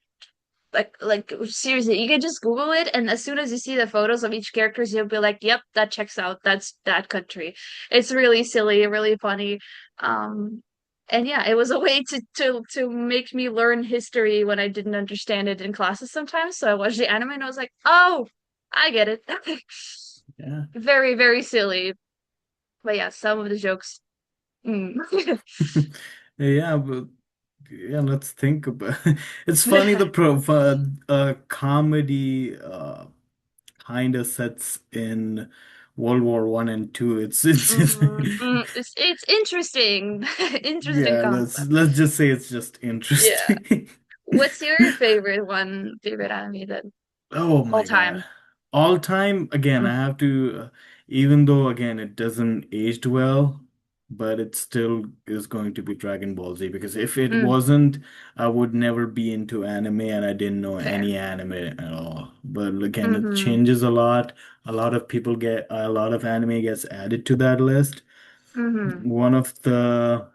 Speaker 1: like seriously, you can just Google it, and as soon as you see the photos of each characters, you'll be like, "Yep, that checks out. That's that country." It's really silly, really funny. Um, and yeah, it was a way to make me learn history when I didn't understand it in classes sometimes. So I watched the anime and I was like, "Oh, I get it."
Speaker 2: Yeah.
Speaker 1: Very, very silly. But yeah, some of the jokes. Mm.
Speaker 2: Yeah, but yeah, let's think about it's funny the pro comedy kind of sets in World War One and Two. It's just
Speaker 1: It's interesting, interesting
Speaker 2: yeah,
Speaker 1: concept.
Speaker 2: let's just say it's just
Speaker 1: Yeah.
Speaker 2: interesting.
Speaker 1: What's your favorite one, favorite anime then?
Speaker 2: Oh
Speaker 1: All
Speaker 2: my God.
Speaker 1: time.
Speaker 2: All time, again,
Speaker 1: Mm,
Speaker 2: I have to, even though, again, it doesn't aged well, but it still is going to be Dragon Ball Z because if it
Speaker 1: mm,
Speaker 2: wasn't, I would never be into anime and I didn't know
Speaker 1: fair.
Speaker 2: any anime at all. But again, it
Speaker 1: Mm-hmm.
Speaker 2: changes a lot. A lot of anime gets added to that list.
Speaker 1: Mm-hmm.
Speaker 2: One of the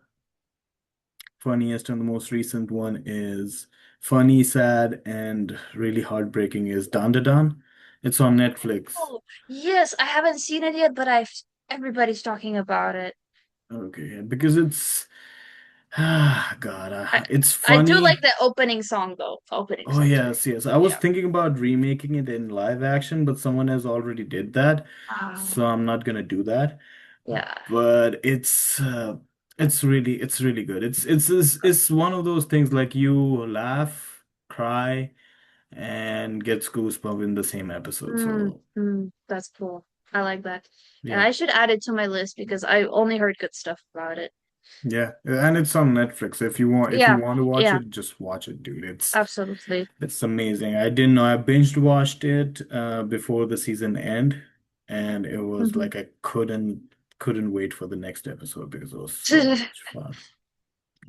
Speaker 2: funniest and the most recent one is funny, sad, and really heartbreaking is Dan. It's on Netflix.
Speaker 1: Oh, yes, I haven't seen it yet, but I've everybody's talking about it.
Speaker 2: Okay, because it's God,
Speaker 1: I
Speaker 2: it's
Speaker 1: I do like
Speaker 2: funny.
Speaker 1: the opening song though. Opening
Speaker 2: Oh
Speaker 1: song's
Speaker 2: yes,
Speaker 1: great.
Speaker 2: yes. I was
Speaker 1: Yeah.
Speaker 2: thinking about remaking it in live action, but someone has already did that, so
Speaker 1: Um,
Speaker 2: I'm not gonna do that.
Speaker 1: yeah.
Speaker 2: But it's really good. It's one of those things like you laugh, cry, and get goosebumps in the same episode. So
Speaker 1: That's cool. I like that. And
Speaker 2: yeah,
Speaker 1: I should add it to my list because I only heard good stuff about it.
Speaker 2: yeah, and it's on Netflix. If you
Speaker 1: Yeah,
Speaker 2: want to watch
Speaker 1: yeah,
Speaker 2: it, just watch it, dude.
Speaker 1: absolutely.
Speaker 2: It's amazing. I didn't know. I binged watched it before the season end, and it was
Speaker 1: Mhm.
Speaker 2: like I couldn't wait for the next episode because it was so much fun.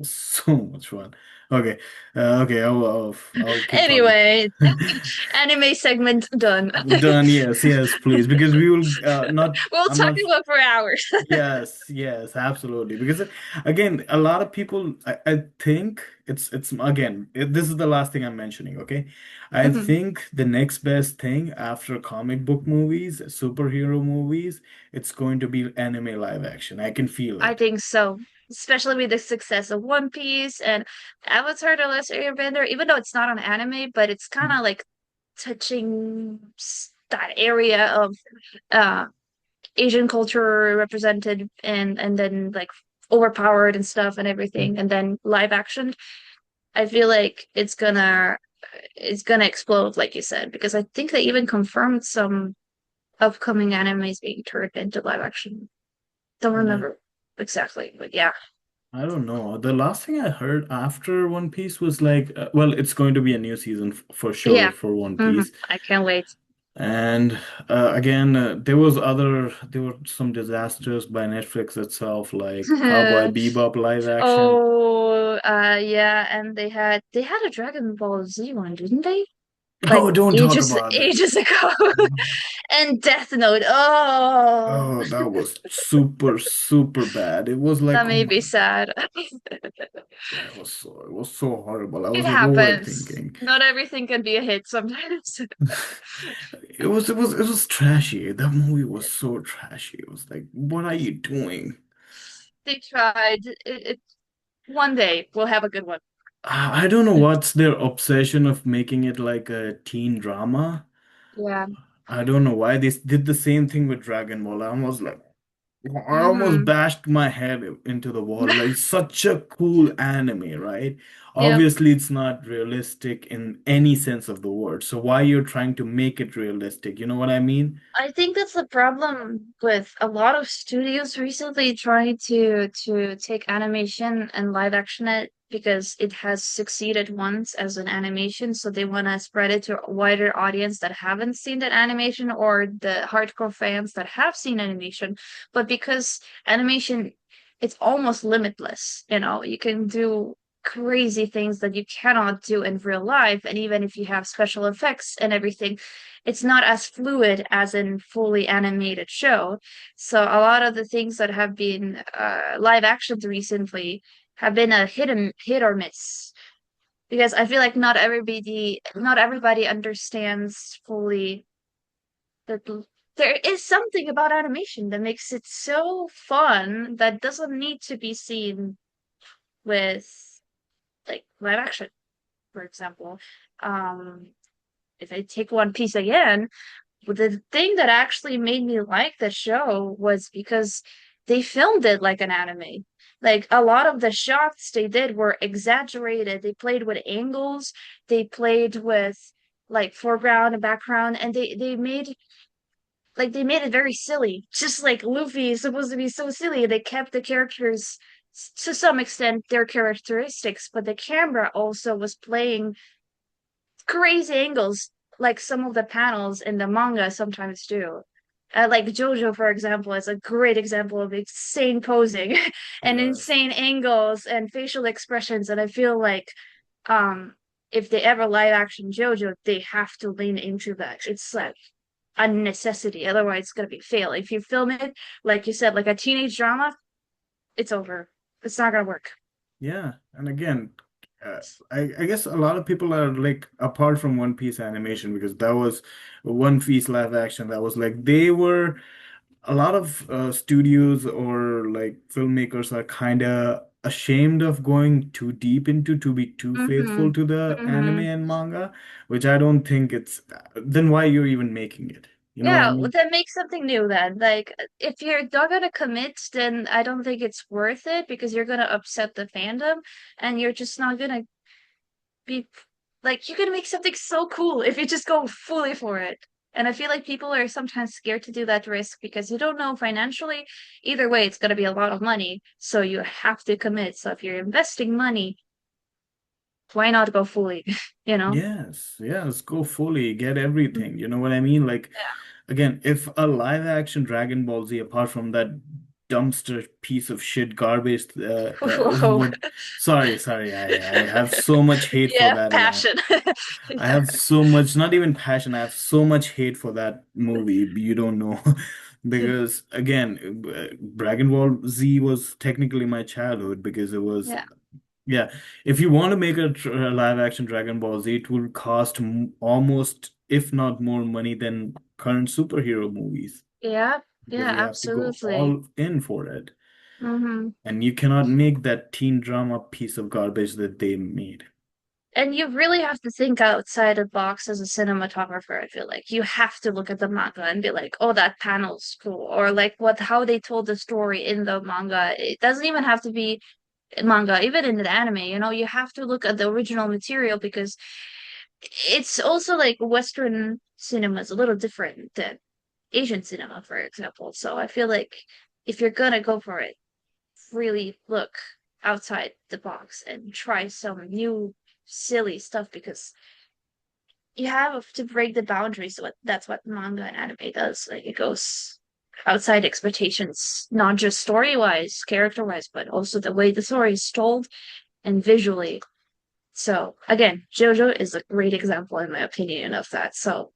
Speaker 2: So much fun. Okay. Okay, I'll keep talking.
Speaker 1: Anyway, anime segment done.
Speaker 2: Done. Yes, yes, please. Because we will not
Speaker 1: We'll
Speaker 2: I'm
Speaker 1: talk
Speaker 2: not
Speaker 1: about for hours.
Speaker 2: Yes, yes, absolutely. Because again, a lot of people, I think it's again, this is the last thing I'm mentioning, okay? I
Speaker 1: Mhm.
Speaker 2: think the next best thing after comic book movies, superhero movies, it's going to be anime live action. I can feel
Speaker 1: I
Speaker 2: it.
Speaker 1: think so, especially with the success of One Piece and Avatar: The Last Airbender. Even though it's not an anime, but it's kind of like touching that area of uh Asian culture represented and then like overpowered and stuff and everything, and then live action. I feel like it's gonna explode, like you said, because I think they even confirmed some upcoming animes being turned into live action. Don't
Speaker 2: Yeah.
Speaker 1: remember exactly, but yeah.
Speaker 2: I don't know. The last thing I heard after One Piece was like, well, it's going to be a new season for sure
Speaker 1: Yeah.
Speaker 2: for One
Speaker 1: Hmm.
Speaker 2: Piece.
Speaker 1: I can't wait.
Speaker 2: And again, there were some disasters by Netflix itself, like Cowboy Bebop live action.
Speaker 1: Oh, yeah, and they had a Dragon Ball Z one, didn't they? Like
Speaker 2: Oh, don't talk
Speaker 1: ages
Speaker 2: about that.
Speaker 1: ages ago. And Death Note. Oh,
Speaker 2: Oh, that was super, super bad. It was like,
Speaker 1: that
Speaker 2: oh
Speaker 1: made me
Speaker 2: my,
Speaker 1: sad.
Speaker 2: yeah, it was so horrible. I
Speaker 1: It
Speaker 2: was like
Speaker 1: happens.
Speaker 2: overthinking.
Speaker 1: Not everything can be a hit sometimes.
Speaker 2: It was trashy. That movie was so trashy. It was like, what are you doing?
Speaker 1: They tried. One day we'll have a good one.
Speaker 2: I don't know what's their obsession of making it like a teen drama.
Speaker 1: Yeah.
Speaker 2: I don't know why they did the same thing with Dragon Ball. I almost
Speaker 1: Mm-hmm.
Speaker 2: bashed my head into the wall. Like such a cool anime, right?
Speaker 1: Yep.
Speaker 2: Obviously, it's not realistic in any sense of the word. So why you're trying to make it realistic? You know what I mean?
Speaker 1: I think that's the problem with a lot of studios recently trying to take animation and live action it because it has succeeded once as an animation, so they want to spread it to a wider audience that haven't seen that animation or the hardcore fans that have seen animation. But because animation, it's almost limitless, you can do crazy things that you cannot do in real life, and even if you have special effects and everything, it's not as fluid as in fully animated show. So a lot of the things that have been live actions recently have been a hit or miss because I feel like not everybody understands fully that there is something about animation that makes it so fun that doesn't need to be seen with like live action, for example. Um, if I take One Piece again, the thing that actually made me like the show was because they filmed it like an anime. Like a lot of the shots they did were exaggerated. They played with angles, they played with like foreground and background, and they made it very silly. Just like Luffy is supposed to be so silly. They kept the characters to some extent their characteristics, but the camera also was playing crazy angles like some of the panels in the manga sometimes do. Like JoJo, for example, is a great example of insane posing and
Speaker 2: Yes.
Speaker 1: insane angles and facial expressions. And I feel like um if they ever live action JoJo, they have to lean into that. It's like a necessity. Otherwise, it's gonna be fail. If you film it, like you said, like a teenage drama, it's over. It's not gonna work.
Speaker 2: Yeah. And again, I guess a lot of people are like apart from One Piece animation because that was One Piece live action. That was like they were a lot of studios or like filmmakers are kind of ashamed of going too deep into to be too
Speaker 1: Mm-hmm.
Speaker 2: faithful to the anime
Speaker 1: Mm-hmm.
Speaker 2: and manga, which I don't think it's then why you're even making it? You know what I
Speaker 1: Yeah,
Speaker 2: mean?
Speaker 1: then make something new then. Like if you're not gonna commit, then I don't think it's worth it because you're gonna upset the fandom and you're just not gonna be like you're gonna make something so cool if you just go fully for it. And I feel like people are sometimes scared to do that risk because you don't know financially. Either way, it's gonna be a lot of money, so you have to commit. So if you're investing money, why not go fully? You know?
Speaker 2: Yes, yes, go fully, get everything. You know what I mean? Like, again, if a live action Dragon Ball Z, apart from that dumpster piece of shit garbage.
Speaker 1: Whoa.
Speaker 2: Sorry, I have so much hate for
Speaker 1: Yeah,
Speaker 2: that.
Speaker 1: passion.
Speaker 2: I have so much, not even passion, I have so much hate for that movie. You don't know. Because again, Dragon Ball Z was technically my childhood because it was,
Speaker 1: Yeah,
Speaker 2: yeah. If you want to make a live action Dragon Ball Z, it will cost almost, if not more money than current superhero movies
Speaker 1: yeah,
Speaker 2: because
Speaker 1: yeah,
Speaker 2: you have to go
Speaker 1: absolutely.
Speaker 2: all in for it.
Speaker 1: Hmm.
Speaker 2: And you cannot make that teen drama piece of garbage that they made.
Speaker 1: And you really have to think outside the box as a cinematographer. I feel like you have to look at the manga and be like, "Oh, that panel's cool," or like what how they told the story in the manga. It doesn't even have to be manga, even in the anime. You have to look at the original material because it's also like Western cinema is a little different than Asian cinema, for example. So I feel like if you're gonna go for it, really look outside the box and try some new silly stuff because you have to break the boundaries. That's what manga and anime does. Like it goes outside expectations, not just story wise, character wise, but also the way the story is told and visually. So again, JoJo is a great example in my opinion of that. So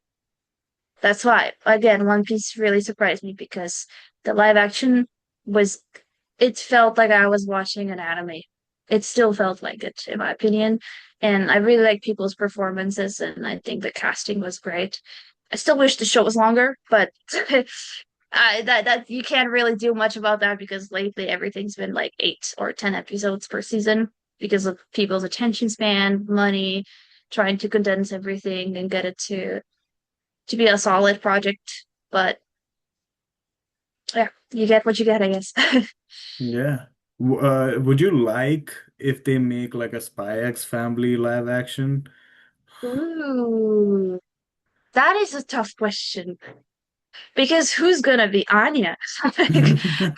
Speaker 1: that's why, again, One Piece really surprised me because the live action was, it felt like I was watching an anime. It still felt like it, in my opinion. And I really like people's performances, and I think the casting was great. I still wish the show was longer, but that you can't really do much about that because lately everything's been like 8 or 10 episodes per season because of people's attention span, money, trying to condense everything and get it to be a solid project. But yeah, you get what you get, I guess.
Speaker 2: Yeah. Would you like if they make like a Spy X Family live action?
Speaker 1: Ooh, that is a tough question because who's gonna be Anya? Like,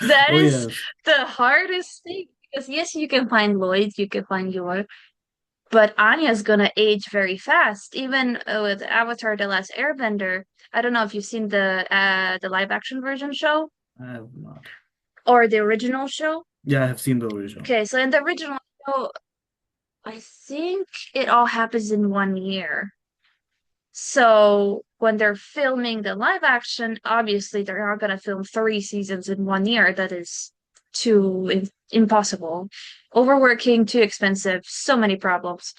Speaker 1: that
Speaker 2: Oh
Speaker 1: is
Speaker 2: yes.
Speaker 1: the hardest thing because yes, you can find Lloyd, you can find Yor, but Anya's gonna age very fast. Even with Avatar: The Last Airbender, I don't know if you've seen the live action version show
Speaker 2: I have not.
Speaker 1: or the original show.
Speaker 2: Yeah, I have seen the original.
Speaker 1: Okay, so in the original show, I think it all happens in 1 year. So when they're filming the live action, obviously they're not going to film 3 seasons in 1 year. That is too impossible. Overworking, too expensive, so many problems.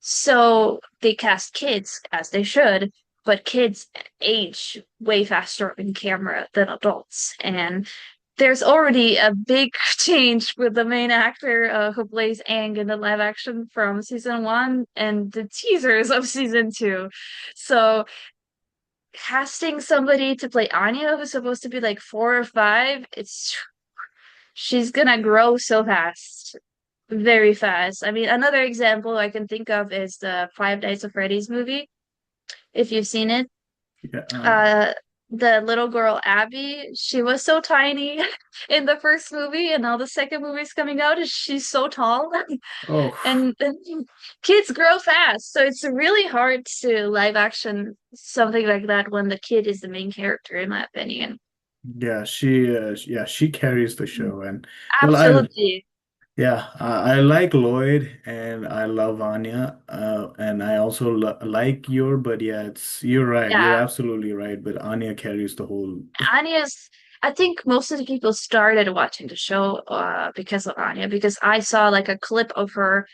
Speaker 1: So they cast kids, as they should, but kids age way faster in camera than adults. And there's already a big change with the main actor who plays Aang in the live action from season one and the teasers of season two. So casting somebody to play Anya who's supposed to be like 4 or 5, she's gonna grow so fast. Very fast. I mean, another example I can think of is the Five Nights at Freddy's movie, if you've seen it.
Speaker 2: Yeah.
Speaker 1: Uh, the little girl Abby, she was so tiny in the first movie, and now the second movie's coming out, and she's so tall.
Speaker 2: Oh,
Speaker 1: And kids grow fast, so it's really hard to live action something like that when the kid is the main character, in my opinion.
Speaker 2: yeah. Yeah, she carries the show, and well,
Speaker 1: Absolutely.
Speaker 2: I like Lloyd and I love Anya, and I also like your, but yeah, you're right. You're
Speaker 1: Yeah.
Speaker 2: absolutely right. But Anya carries the whole.
Speaker 1: Anya's, I think most of the people started watching the show because of Anya, because I saw like a clip of her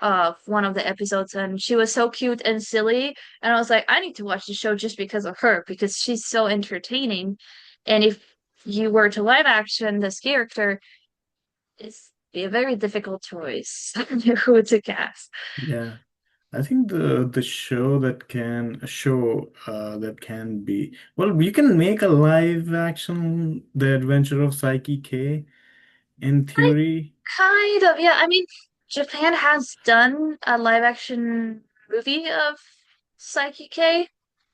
Speaker 1: of one of the episodes and she was so cute and silly. And I was like, I need to watch the show just because of her, because she's so entertaining. And if you were to live action this character, it's be a very difficult choice who to cast.
Speaker 2: Yeah. I think the show that can be, well, you can make a live action The Adventure of Psyche K in
Speaker 1: I
Speaker 2: theory.
Speaker 1: kind of, yeah. I mean, Japan has done a live action movie of Psyche K.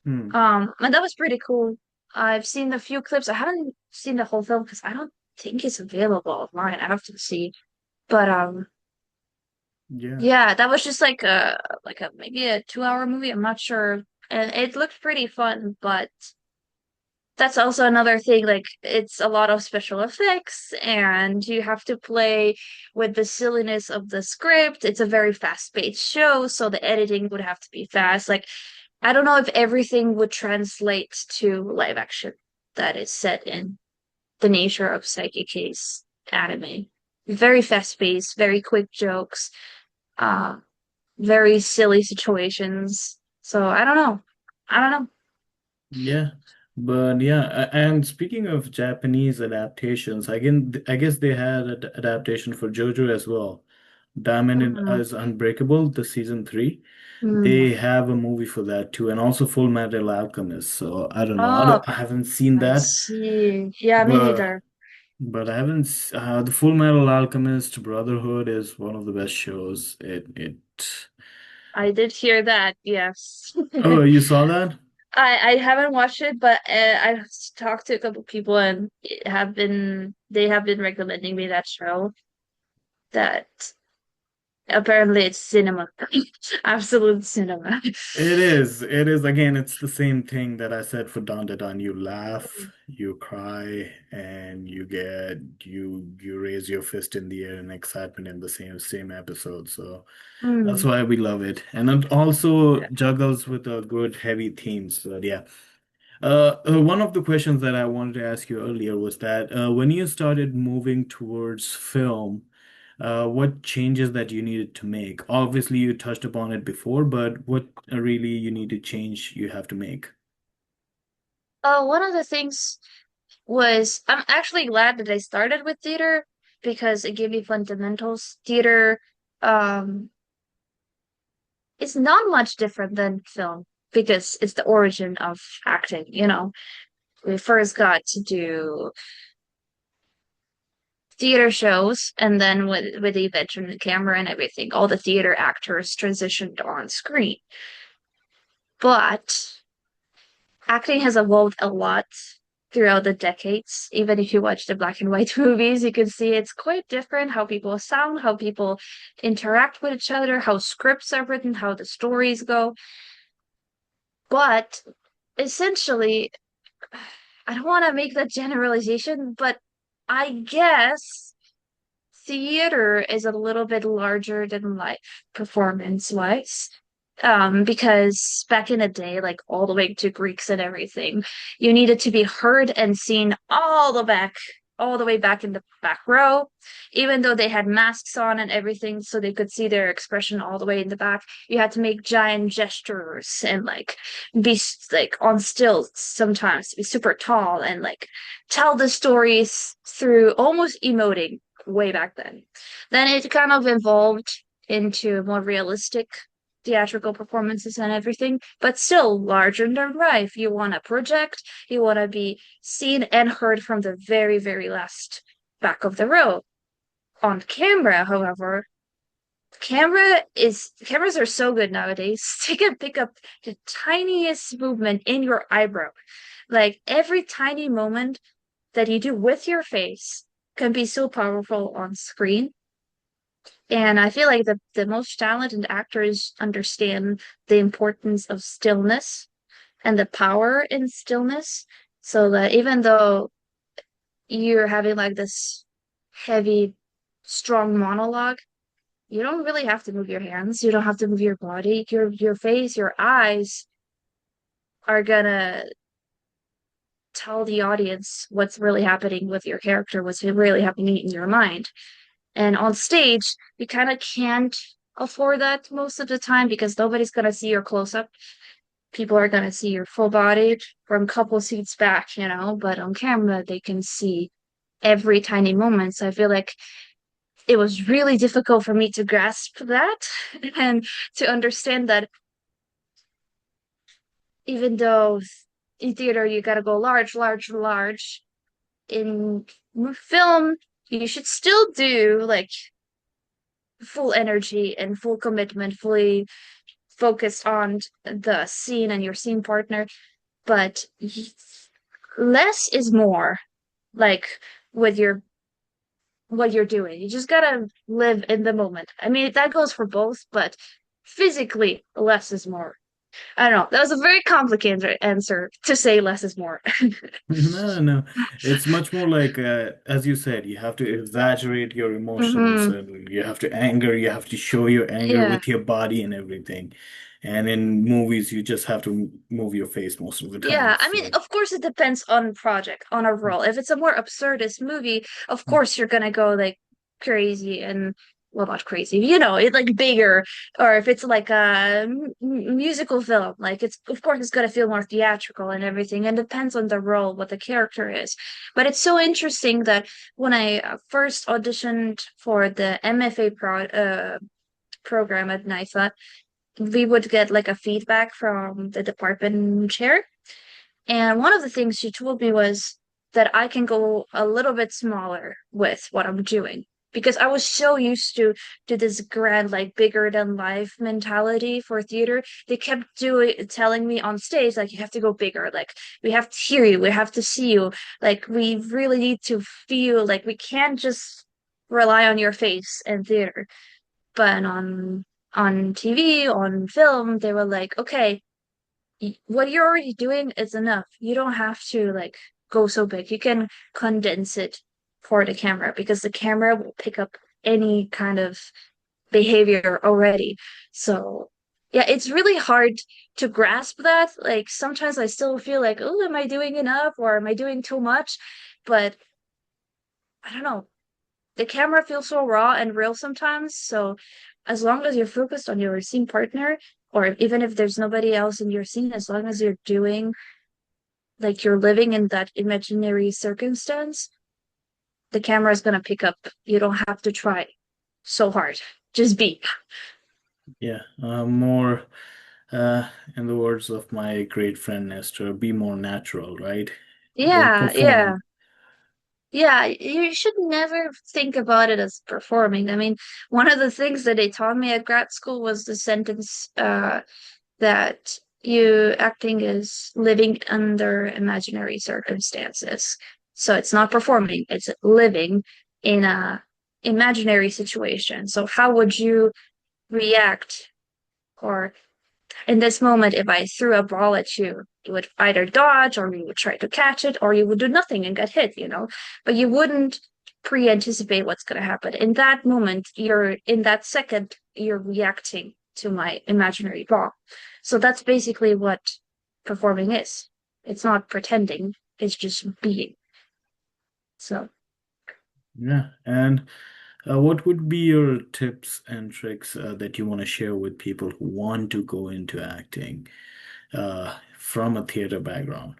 Speaker 2: Hmm.
Speaker 1: And that was pretty cool. I've seen a few clips. I haven't seen the whole film because I don't think it's available online. I have to see. But
Speaker 2: Yeah.
Speaker 1: yeah, that was just like a maybe a 2 hour movie. I'm not sure. And it looked pretty fun, but that's also another thing. Like, it's a lot of special effects, and you have to play with the silliness of the script. It's a very fast-paced show, so the editing would have to be fast. Like, I don't know if everything would translate to live action that is set in the nature of Psyche Case anime. Very fast-paced, very quick jokes, uh, very silly situations. So I don't know. I don't know.
Speaker 2: Yeah, but yeah, and speaking of Japanese adaptations, I guess they had an adaptation for JoJo as well.
Speaker 1: Mm,
Speaker 2: is Unbreakable, the season 3.
Speaker 1: mm.
Speaker 2: They have a movie for that too, and also Full Metal Alchemist. So I don't know.
Speaker 1: Oh,
Speaker 2: I haven't seen
Speaker 1: I
Speaker 2: that,
Speaker 1: see. Yeah, me
Speaker 2: but
Speaker 1: neither.
Speaker 2: I haven't. The Full Metal Alchemist Brotherhood is one of the best shows. It.
Speaker 1: I did hear that. Yes.
Speaker 2: Oh, you saw that?
Speaker 1: I haven't watched it, but I've talked to a couple people and they have been recommending me that show. That apparently it's cinema, absolute cinema.
Speaker 2: It is. It is. Again, it's the same thing that I said for Dawn to Dawn. You laugh, you cry, and you raise your fist in the air in excitement in the same episode. So that's
Speaker 1: Mm.
Speaker 2: why we love it. And it also juggles with a good heavy themes. So yeah. One of the questions that I wanted to ask you earlier was that when you started moving towards film, what changes that you needed to make? Obviously, you touched upon it before, but what really you need to change you have to make?
Speaker 1: One of the things was I'm actually glad that I started with theater because it gave me fundamentals. Theater, um, it's not much different than film because it's the origin of acting, you know. We first got to do theater shows, and then with the invention of the camera and everything, all the theater actors transitioned on screen. But acting has evolved a lot throughout the decades. Even if you watch the black and white movies, you can see it's quite different how people sound, how people interact with each other, how scripts are written, how the stories go. But essentially, I don't want to make that generalization, but I guess theater is a little bit larger than life performance wise. Because back in the day, like all the way to Greeks and everything, you needed to be heard and seen all the way back in the back row, even though they had masks on and everything, so they could see their expression all the way in the back. You had to make giant gestures and like be like on stilts sometimes, be super tall and like tell the stories through almost emoting way back then. Then it kind of evolved into more realistic theatrical performances and everything, but still larger than life. You want to project, you want to be seen and heard from the very, very last back of the row. On camera, however, cameras are so good nowadays. They can pick up the tiniest movement in your eyebrow. Like every tiny moment that you do with your face can be so powerful on screen. And I feel like the most talented actors understand the importance of stillness and the power in stillness. So that even though you're having like this heavy, strong monologue, you don't really have to move your hands. You don't have to move your body. Your face, your eyes are gonna tell the audience what's really happening with your character, what's really happening in your mind. And on stage, you kind of can't afford that most of the time because nobody's going to see your close up. People are going to see your full body from a couple seats back, you know, but on camera, they can see every tiny moment. So I feel like it was really difficult for me to grasp that and to understand that even though in theater you got to go large, large, large, in film, you should still do like full energy and full commitment, fully focused on the scene and your scene partner, but less is more, like with your what you're doing. You just gotta live in the moment. I mean, that goes for both, but physically, less is more. I don't know. That was a very complicated answer. To say less is more.
Speaker 2: No, no. It's much more like, as you said, you have to exaggerate your emotions
Speaker 1: Hmm.
Speaker 2: and you have to show your anger
Speaker 1: Yeah.
Speaker 2: with your body and everything. And in movies, you just have to move your face most of the time.
Speaker 1: Yeah, I mean,
Speaker 2: So,
Speaker 1: of course, it depends on project, on a role. If it's a more absurdist movie, of course you're gonna go like crazy and well, not crazy, it like bigger. Or if it's like a musical film, like it's of course it's gonna feel more theatrical and everything, and depends on the role, what the character is. But it's so interesting that when I first auditioned for the MFA program at NYFA, we would get like a feedback from the department chair. And one of the things she told me was that I can go a little bit smaller with what I'm doing because I was so used to this grand, like bigger than life mentality for theater. They kept telling me on stage, like, you have to go bigger, like we have to hear you, we have to see you, like we really need to feel like we can't just rely on your face in theater. But on TV, on film, they were like, okay, what you're already doing is enough. You don't have to like go so big. You can condense it for the camera because the camera will pick up any kind of behavior already. So yeah, it's really hard to grasp that. Like sometimes I still feel like, oh, am I doing enough or am I doing too much? But I don't know. The camera feels so raw and real sometimes. So as long as you're focused on your scene partner, or even if there's nobody else in your scene, as long as you're doing like you're living in that imaginary circumstance, the camera is going to pick up. You don't have to try so hard. Just be.
Speaker 2: yeah, more, uh, in the words of my great friend Nestor, be more natural, right? Don't
Speaker 1: Yeah, yeah.
Speaker 2: perform.
Speaker 1: Yeah, you should never think about it as performing. I mean, one of the things that they taught me at grad school was the sentence that you acting is living under imaginary circumstances. So it's not performing, it's living in a imaginary situation. So how would you react? Or in this moment, if I threw a ball at you, you would either dodge or you would try to catch it or you would do nothing and get hit. But you wouldn't pre-anticipate what's going to happen. In that moment, in that second, you're reacting to my imaginary ball. So that's basically what performing is. It's not pretending, it's just being. So
Speaker 2: Yeah, and what would be your tips and tricks that you want to share with people who want to go into acting from a theater background?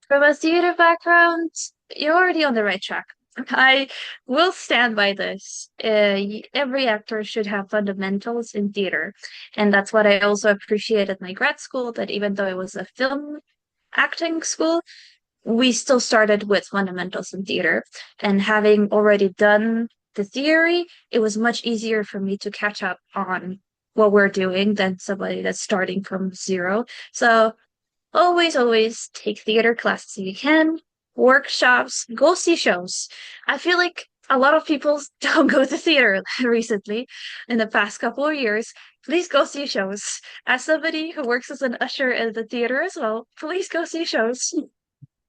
Speaker 1: from a theater background, you're already on the right track. I will stand by this. Every actor should have fundamentals in theater. And that's what I also appreciate at my grad school, that even though it was a film acting school, we still started with fundamentals in theater. And having already done the theory, it was much easier for me to catch up on what we're doing than somebody that's starting from zero. So always, always take theater classes if you can, workshops, go see shows. I feel like a lot of people don't go to theater recently in the past couple of years. Please go see shows. As somebody who works as an usher at the theater as well, please go see shows.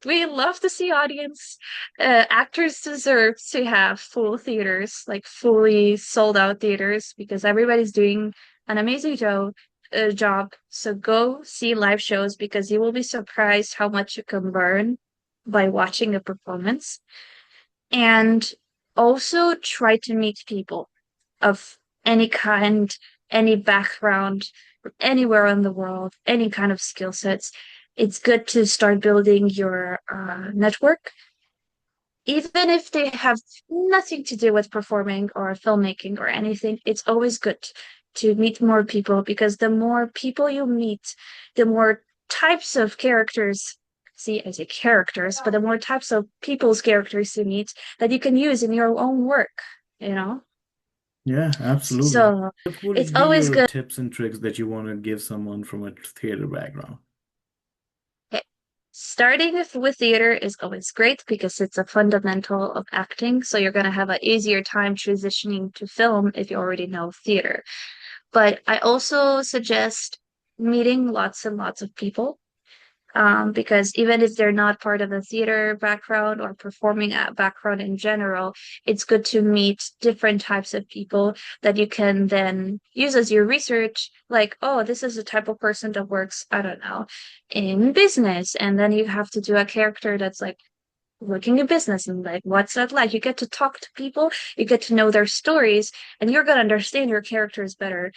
Speaker 1: We love to see audience. Actors deserve to have full theaters, like fully sold out theaters, because everybody's doing an amazing job. So go see live shows because you will be surprised how much you can learn by watching a performance. And also try to meet people of any kind, any background, anywhere in the world, any kind of skill sets. It's good to start building your network, even if they have nothing to do with performing or filmmaking or anything. It's always good to meet more people because the more people you meet, the more types of characters. See, I say characters, but the more types of people's characters you meet that you can use in your own work, you know?
Speaker 2: Yeah, absolutely.
Speaker 1: So
Speaker 2: What
Speaker 1: it's
Speaker 2: would be
Speaker 1: always
Speaker 2: your
Speaker 1: good.
Speaker 2: tips and tricks that you want to give someone from a theater background?
Speaker 1: Okay. Starting with theater is always great because it's a fundamental of acting. So you're going to have an easier time transitioning to film if you already know theater. But I also suggest meeting lots and lots of people. Because even if they're not part of the theater background or performing background in general, it's good to meet different types of people that you can then use as your research. Like, oh, this is the type of person that works, I don't know, in business. And then you have to do a character that's like working in business and like, what's that like? You get to talk to people, you get to know their stories, and you're going to understand your characters better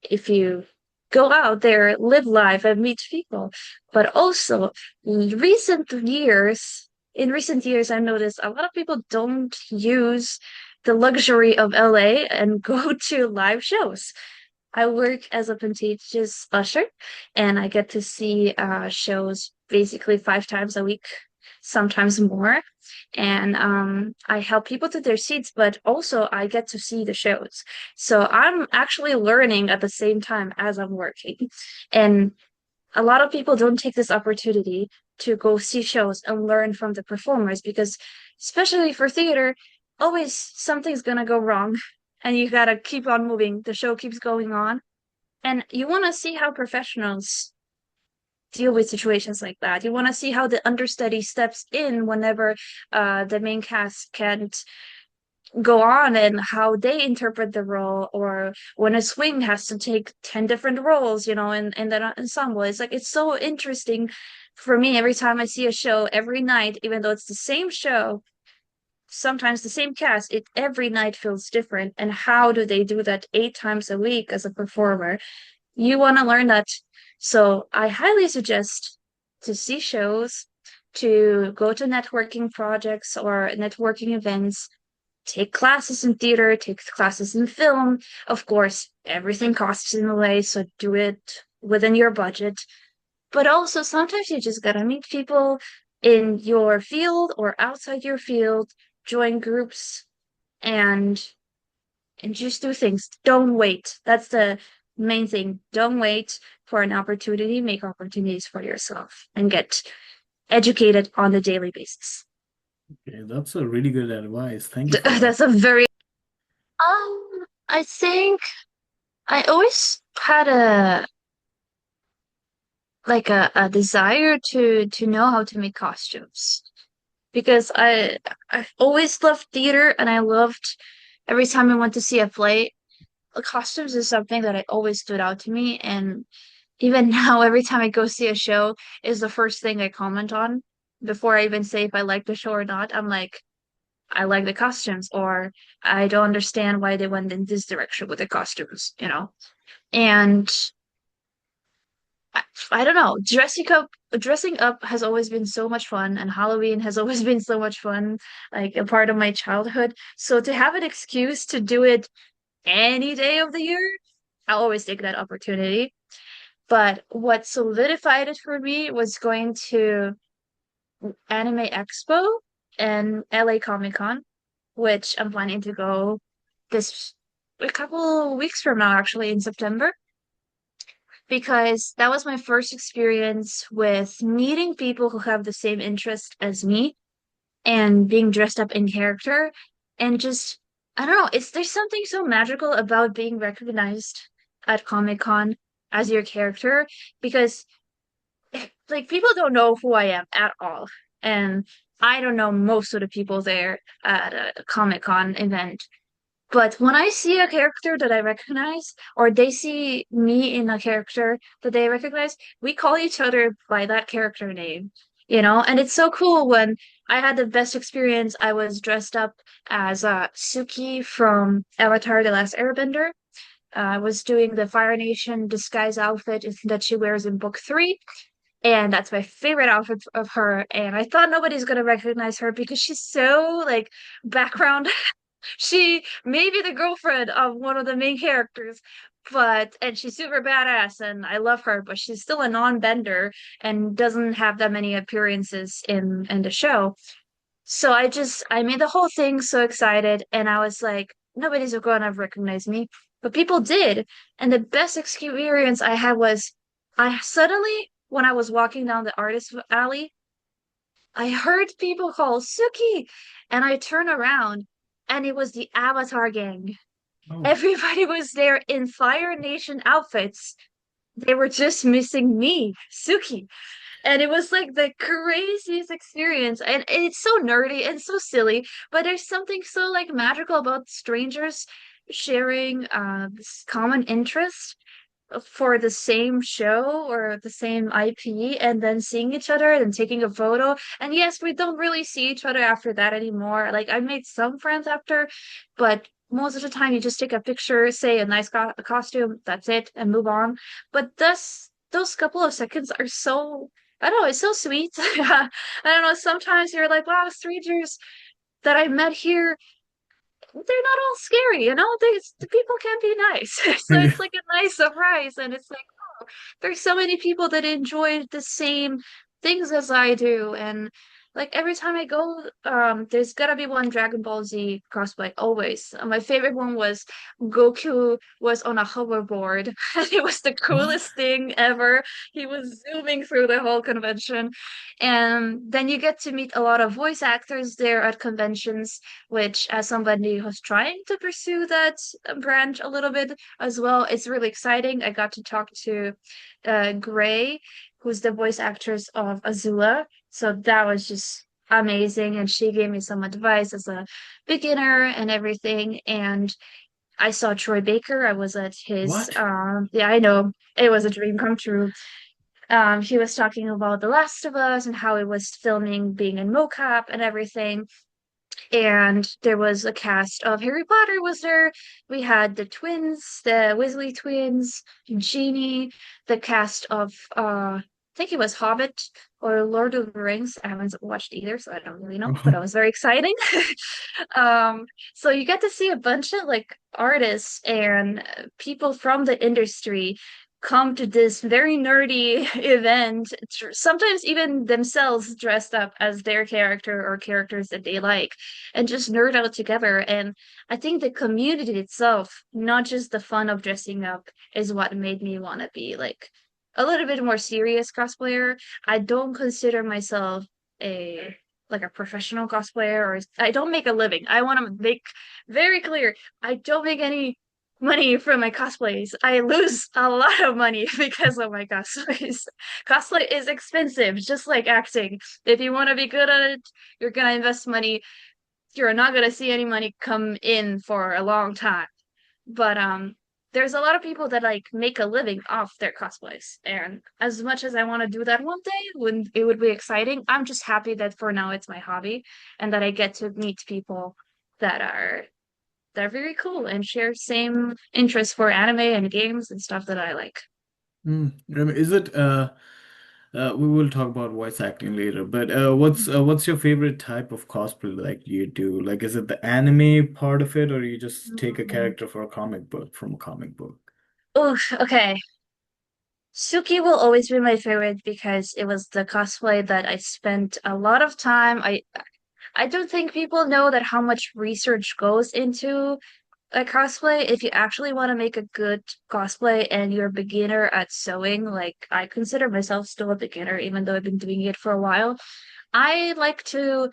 Speaker 1: if you go out there, live life, and meet people. But also, in recent years, I noticed a lot of people don't use the luxury of LA and go to live shows. I work as a contagious usher, and I get to see shows basically 5 times a week, sometimes more. And I help people to their seats, but also I get to see the shows. So I'm actually learning at the same time as I'm working. And a lot of people don't take this opportunity to go see shows and learn from the performers because, especially for theater, always something's gonna go wrong and you gotta keep on moving. The show keeps going on. And you want to see how professionals deal with situations like that. You want to see how the understudy steps in whenever the main cast can't go on and how they interpret the role, or when a swing has to take 10 different roles, in that ensemble. It's like, it's so interesting for me every time I see a show every night, even though it's the same show, sometimes the same cast, it every night feels different. And how do they do that 8 times a week as a performer? You want to learn that. So I highly suggest to see shows, to go to networking projects or networking events, take classes in theater, take classes in film. Of course, everything costs in a way, so do it within your budget. But also sometimes you just gotta meet people in your field or outside your field, join groups and just do things. Don't wait. That's the main thing. Don't wait for an opportunity. Make opportunities for yourself and get educated on a daily basis.
Speaker 2: Okay, that's a really good advice. Thank you for that.
Speaker 1: That's a very I think I always had a desire to know how to make costumes because I've always loved theater and I loved every time I went to see a play. Costumes is something that I always stood out to me, and even now, every time I go see a show, is the first thing I comment on before I even say if I like the show or not. I'm like, I like the costumes, or I don't understand why they went in this direction with the costumes. And I don't know, dressing up has always been so much fun, and Halloween has always been so much fun, like a part of my childhood. So to have an excuse to do it any day of the year, I'll always take that opportunity. But what solidified it for me was going to Anime Expo and LA Comic Con, which I'm planning to go this a couple weeks from now, actually in September, because that was my first experience with meeting people who have the same interest as me and being dressed up in character and just I don't know, there's something so magical about being recognized at Comic-Con as your character because like people don't know who I am at all. And I don't know most of the people there at a Comic-Con event. But when I see a character that I recognize, or they see me in a character that they recognize, we call each other by that character name. And it's so cool when I had the best experience. I was dressed up as Suki from Avatar: The Last Airbender. I was doing the Fire Nation disguise outfit that she wears in book 3. And that's my favorite outfit of her. And I thought nobody's gonna recognize her because she's so like background. She may be the girlfriend of one of the main characters, and she's super badass and I love her, but she's still a non-bender and doesn't have that many appearances in the show. So I made the whole thing so excited and I was like, nobody's gonna recognize me. But people did. And the best experience I had was I suddenly, when I was walking down the artist alley, I heard people call Suki, and I turn around, and it was the Avatar gang.
Speaker 2: Oh,
Speaker 1: Everybody was there in Fire Nation outfits, they were just missing me, Suki. And it was like the craziest experience. And it's so nerdy and so silly, but there's something so like magical about strangers sharing this common interest for the same show or the same IP and then seeing each other and taking a photo. And yes, we don't really see each other after that anymore. Like I made some friends after, but most of the time you just take a picture, say a nice costume, that's it, and move on. But those couple of seconds are so, I don't know, it's so sweet. I don't know, sometimes you're like, wow, strangers that I met here, they're not all scary, you know? The people can be nice. So it's like a nice surprise. And it's like, oh, there's so many people that enjoy the same things as I do. And like every time I go, there's gotta be one Dragon Ball Z cosplay, always. My favorite one was Goku was on a hoverboard. And it was the
Speaker 2: What?
Speaker 1: coolest thing ever. He was zooming through the whole convention. And then you get to meet a lot of voice actors there at conventions, which as somebody who's trying to pursue that branch a little bit as well, it's really exciting. I got to talk to Gray, who's the voice actress of Azula. So that was just amazing. And she gave me some advice as a beginner and everything. And I saw Troy Baker. I was at his,
Speaker 2: What?
Speaker 1: yeah, I know it was a dream come true. He was talking about The Last of Us and how it was filming being in mocap and everything. And there was a cast of Harry Potter was there. We had the twins, the Weasley twins, Genie, the cast of I think it was Hobbit or Lord of the Rings. I haven't watched either, so I don't really know, but it was very exciting. Um, so you get to see a bunch of like artists and people from the industry come to this very nerdy event, sometimes even themselves dressed up as their character or characters that they like, and just nerd out together. And I think the community itself, not just the fun of dressing up, is what made me want to be like a little bit more serious cosplayer. I don't consider myself a like a professional cosplayer, or I don't make a living. I want to make very clear, I don't make any money from my cosplays. I lose a lot of money because of my cosplays. Cosplay is expensive, just like acting. If you want to be good at it, you're gonna invest money. You're not gonna see any money come in for a long time. But there's a lot of people that like make a living off their cosplays. And as much as I want to do that one day, when it would be exciting, I'm just happy that for now it's my hobby and that I get to meet people that are they're very cool and share same interests for anime and games and stuff that I like.
Speaker 2: Is it we will talk about voice acting later, but what's your favorite type of cosplay like you do? Like is it the anime part of it or you just take a
Speaker 1: Mm.
Speaker 2: character for a comic book from a comic book?
Speaker 1: Oof, okay. Suki will always be my favorite because it was the cosplay that I spent a lot of time. I don't think people know that how much research goes into a cosplay. If you actually want to make a good cosplay and you're a beginner at sewing, like I consider myself still a beginner, even though I've been doing it for a while, I like to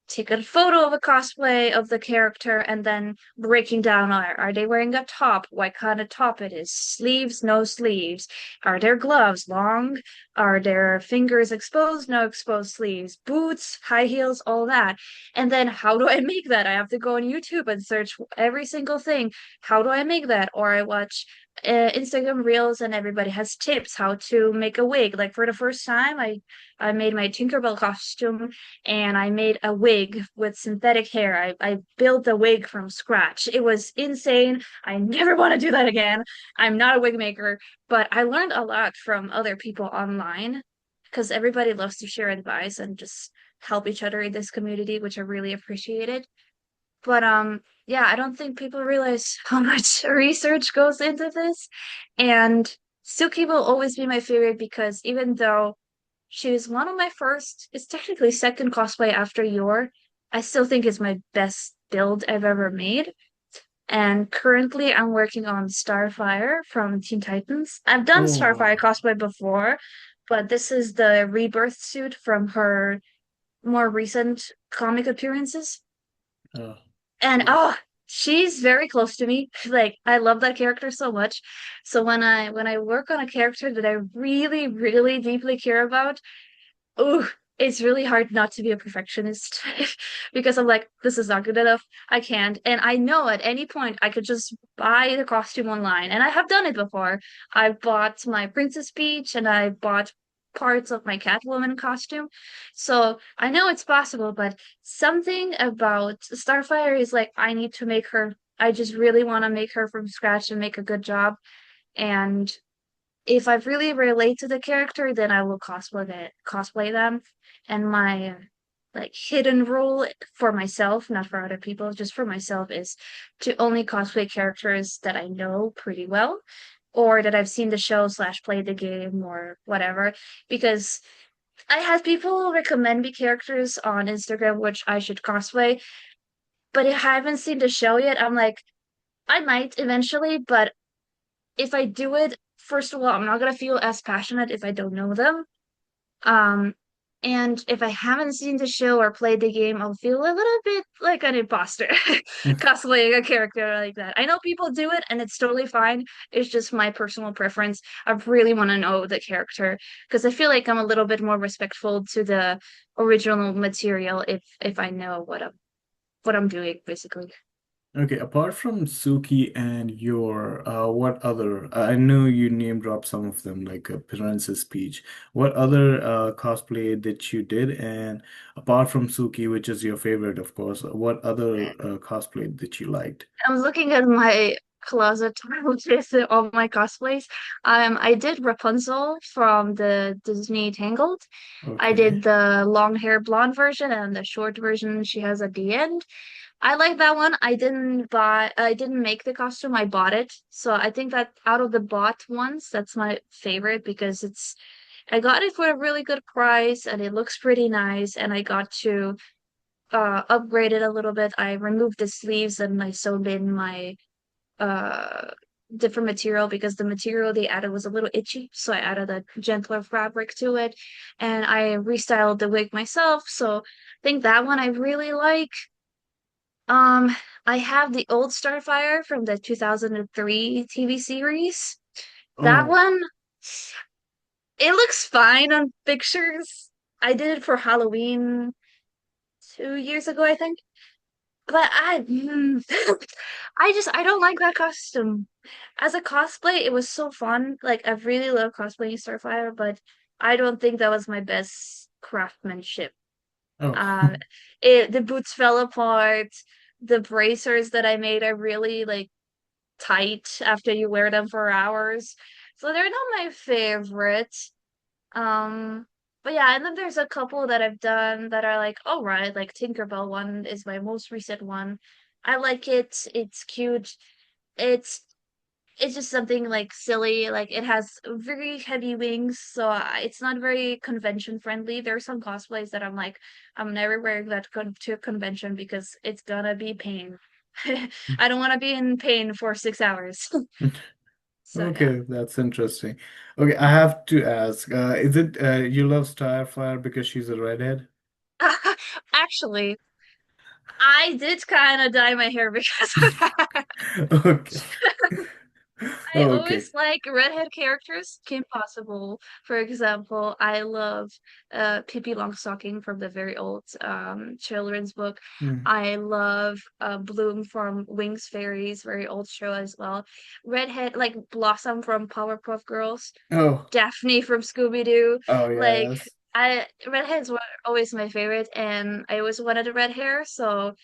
Speaker 1: take a photo of a cosplay of the character and then breaking down are they wearing a top, what kind of top it is, sleeves, no sleeves, are their gloves long, are their fingers exposed, no exposed sleeves, boots, high heels, all that. And then how do I make that? I have to go on YouTube and search every single thing. How do I make that? Or I watch Instagram reels and everybody has tips how to make a wig. Like for the first time I made my Tinkerbell costume and I made a wig with synthetic hair. I built a wig from scratch. It was insane. I never want to do that again. I'm not a wig maker, but I learned a lot from other people online because everybody loves to share advice and just help each other in this community, which I really appreciated. But yeah, I don't think people realize how much research goes into this. And Suki will always be my favorite because even though she was one of my first, it's technically second cosplay after your, I still think it's my best build I've ever made. And currently I'm working on Starfire from Teen Titans. I've done
Speaker 2: Oh
Speaker 1: Starfire
Speaker 2: wow.
Speaker 1: cosplay before, but this is the rebirth suit from her more recent comic appearances.
Speaker 2: Uh,
Speaker 1: And oh, she's very close to me. Like I love that character so much. So when I work on a character that I really, really deeply care about, oh, it's really hard not to be a perfectionist because I'm like, this is not good enough. I can't. And I know at any point I could just buy the costume online. And I have done it before. I bought my Princess Peach and I bought parts of my Catwoman costume. So I know it's possible, but something about Starfire is like, I need to make her, I just really want to make her from scratch and make a good job. And if I really relate to the character, then I will cosplay them. And my like hidden rule for myself, not for other people, just for myself, is to only cosplay characters that I know pretty well, or that I've seen the show slash played the game or whatever. Because I had people recommend me characters on Instagram which I should cosplay, but if I haven't seen the show yet, I'm like, I might eventually, but if I do it, first of all, I'm not gonna feel as passionate if I don't know them. Um, and if I haven't seen the show or played the game, I'll feel a little bit like an imposter cosplaying a character like that. I know people do it and it's totally fine. It's just my personal preference. I really want to know the character because I feel like I'm a little bit more respectful to the original material if I know what I'm doing, basically.
Speaker 2: Okay, apart from Suki and your, what other? I know you name dropped some of them, like Princess Peach. What other cosplay that you did? And apart from Suki, which is your favorite, of course, what other cosplay that you liked?
Speaker 1: I'm looking at my closet with all my cosplays. I did Rapunzel from the Disney Tangled. I
Speaker 2: Okay.
Speaker 1: did the long hair blonde version and the short version she has at the end. I like that one. I didn't make the costume, I bought it. So I think that out of the bought ones, that's my favorite because I got it for a really good price and it looks pretty nice and I got to upgrade it a little bit. I removed the sleeves and I sewed in my uh different material because the material they added was a little itchy, so I added a gentler fabric to it and I restyled the wig myself. So I think that one I really like. Um, I have the old Starfire from the 2003 TV series. That
Speaker 2: Oh,
Speaker 1: one, it looks fine on pictures. I did it for Halloween 2 years ago, I think. But I don't like that costume. As a cosplay, it was so fun. Like I really love cosplaying Starfire, but I don't think that was my best craftsmanship.
Speaker 2: oh.
Speaker 1: Um, the boots fell apart. The bracers that I made are really like tight after you wear them for hours. So they're not my favorite. Um, but yeah, and then there's a couple that I've done that are like, all right, like Tinkerbell one is my most recent one. I like it. It's cute. It's it's just something like silly. Like it has very heavy wings, so it's not very convention friendly. There are some cosplays that I'm like, I'm never wearing that to a convention because it's gonna be pain. I don't want to be in pain for 6 hours. So yeah.
Speaker 2: Okay, that's interesting. Okay, I have to ask, is it you love Starfire because she's a redhead?
Speaker 1: Actually, I did kind of dye my hair because of that.
Speaker 2: Okay.
Speaker 1: I
Speaker 2: Okay.
Speaker 1: always like redhead characters. Kim Possible, for example. I love Pippi Longstocking from the very old children's book.
Speaker 2: Hmm.
Speaker 1: I love Bloom from Wings Fairies, very old show as well. Redhead, like Blossom from Powerpuff Girls.
Speaker 2: Oh,
Speaker 1: Daphne from Scooby-Doo.
Speaker 2: oh
Speaker 1: Like
Speaker 2: yes.
Speaker 1: redheads were always my favorite, and I always wanted a red hair, so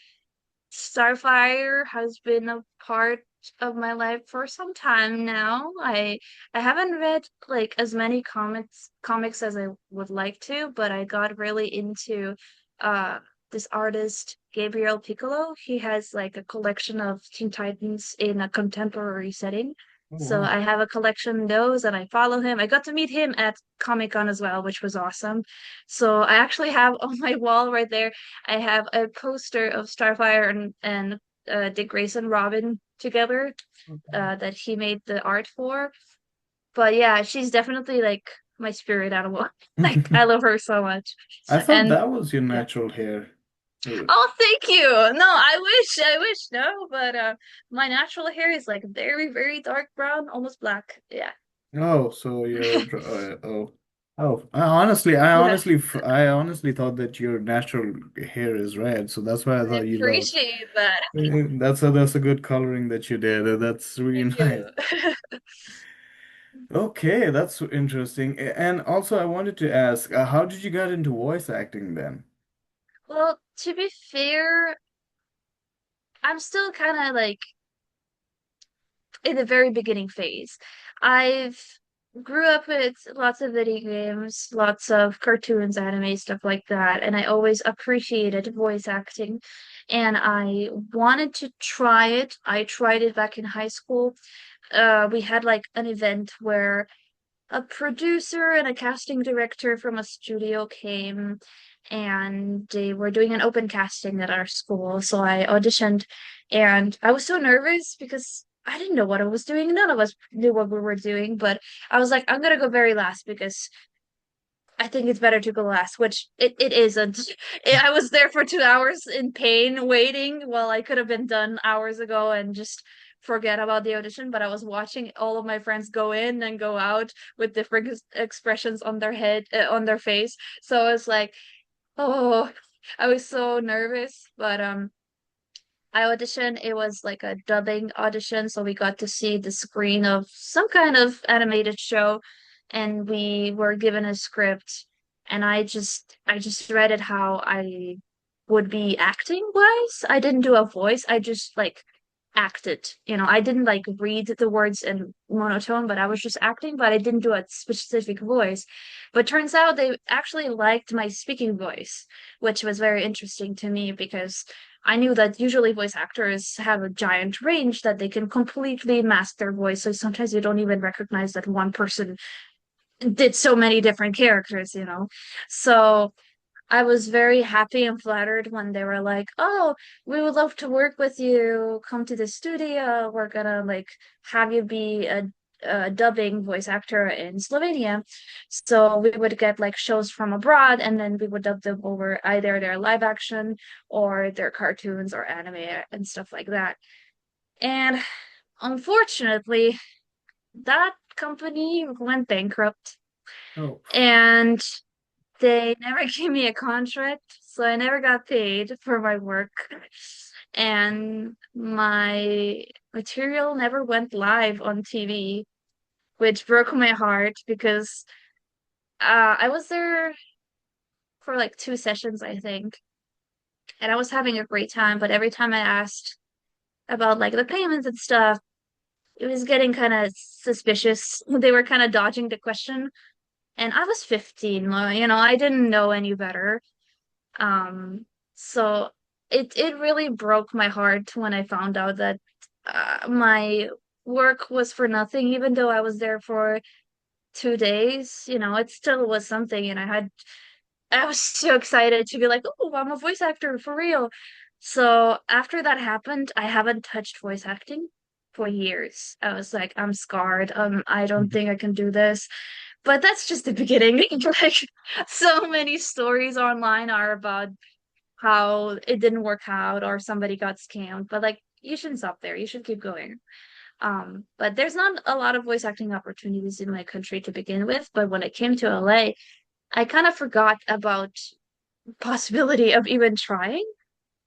Speaker 1: Starfire has been a part of my life for some time now. I haven't read like as many comics as I would like to, but I got really into uh this artist Gabriel Piccolo. He has like a collection of Teen Titans in a contemporary setting.
Speaker 2: Oh
Speaker 1: So I
Speaker 2: wow.
Speaker 1: have a collection of those and I follow him. I got to meet him at Comic-Con as well, which was awesome. So I actually have on my wall right there I have a poster of Starfire and Dick Grayson Robin together
Speaker 2: Okay.
Speaker 1: that he made the art for. But yeah, she's definitely like my spirit animal. Like I love her so much.
Speaker 2: I thought
Speaker 1: And
Speaker 2: that was your
Speaker 1: yeah.
Speaker 2: natural hair.
Speaker 1: Oh, thank you. No, I wish, no, but my natural hair is like very, very dark brown, almost black. Yeah.
Speaker 2: Oh, so
Speaker 1: Yeah.
Speaker 2: I honestly thought that your natural hair is red, so that's why I
Speaker 1: I
Speaker 2: thought you loved.
Speaker 1: appreciate that.
Speaker 2: That's a good coloring that you did. That's really
Speaker 1: Thank
Speaker 2: nice.
Speaker 1: you.
Speaker 2: Okay, that's interesting. And also, I wanted to ask, how did you get into voice acting then?
Speaker 1: Well, to be fair, I'm still kind of like in the very beginning phase. I've grew up with lots of video games, lots of cartoons, anime, stuff like that, and I always appreciated voice acting. And I wanted to try it. I tried it back in high school. We had like an event where a producer and a casting director from a studio came and they were doing an open casting at our school. So I auditioned and I was so nervous because I didn't know what I was doing. None of us knew what we were doing, but I was like, I'm gonna go very last because I think it's better to go last, which it isn't. I was there for 2 hours in pain waiting while I could have been done hours ago and just forget about the audition. But I was watching all of my friends go in and go out with different expressions on their head, on their face. So I was like, oh, I was so nervous. But I auditioned. It was like a dubbing audition, so we got to see the screen of some kind of animated show, and we were given a script, and I just read it how I would be acting wise. I didn't do a voice. I just like acted. I didn't like read the words in monotone, but I was just acting, but I didn't do a specific voice. But turns out they actually liked my speaking voice, which was very interesting to me because I knew that usually voice actors have a giant range that they can completely mask their voice. So sometimes you don't even recognize that one person did so many different characters. So I was very happy and flattered when they were like, "Oh, we would love to work with you. Come to the studio. We're gonna like have you be a dubbing voice actor in Slovenia." So we would get like shows from abroad, and then we would dub them over either their live action or their cartoons or anime and stuff like that. And unfortunately, that company went bankrupt,
Speaker 2: Oh,
Speaker 1: and they never gave me a contract, so I never got paid for my work. And my material never went live on TV, which broke my heart because I was there for like 2 sessions, I think, and I was having a great time. But every time I asked about like the payments and stuff, it was getting kind of suspicious. They were kind of dodging the question. And I was 15, I didn't know any better. So it really broke my heart when I found out that my work was for nothing, even though I was there for 2 days. It still was something, and I was so excited to be like, oh, I'm a voice actor for real. So after that happened, I haven't touched voice acting for years. I was like, I'm scarred. I don't think I can do this. But that's just the beginning. Like so many stories online are about how it didn't work out or somebody got scammed. But like you shouldn't stop there. You should keep going. But there's not a lot of voice acting opportunities in my country to begin with. But when I came to LA, I kind of forgot about possibility of even trying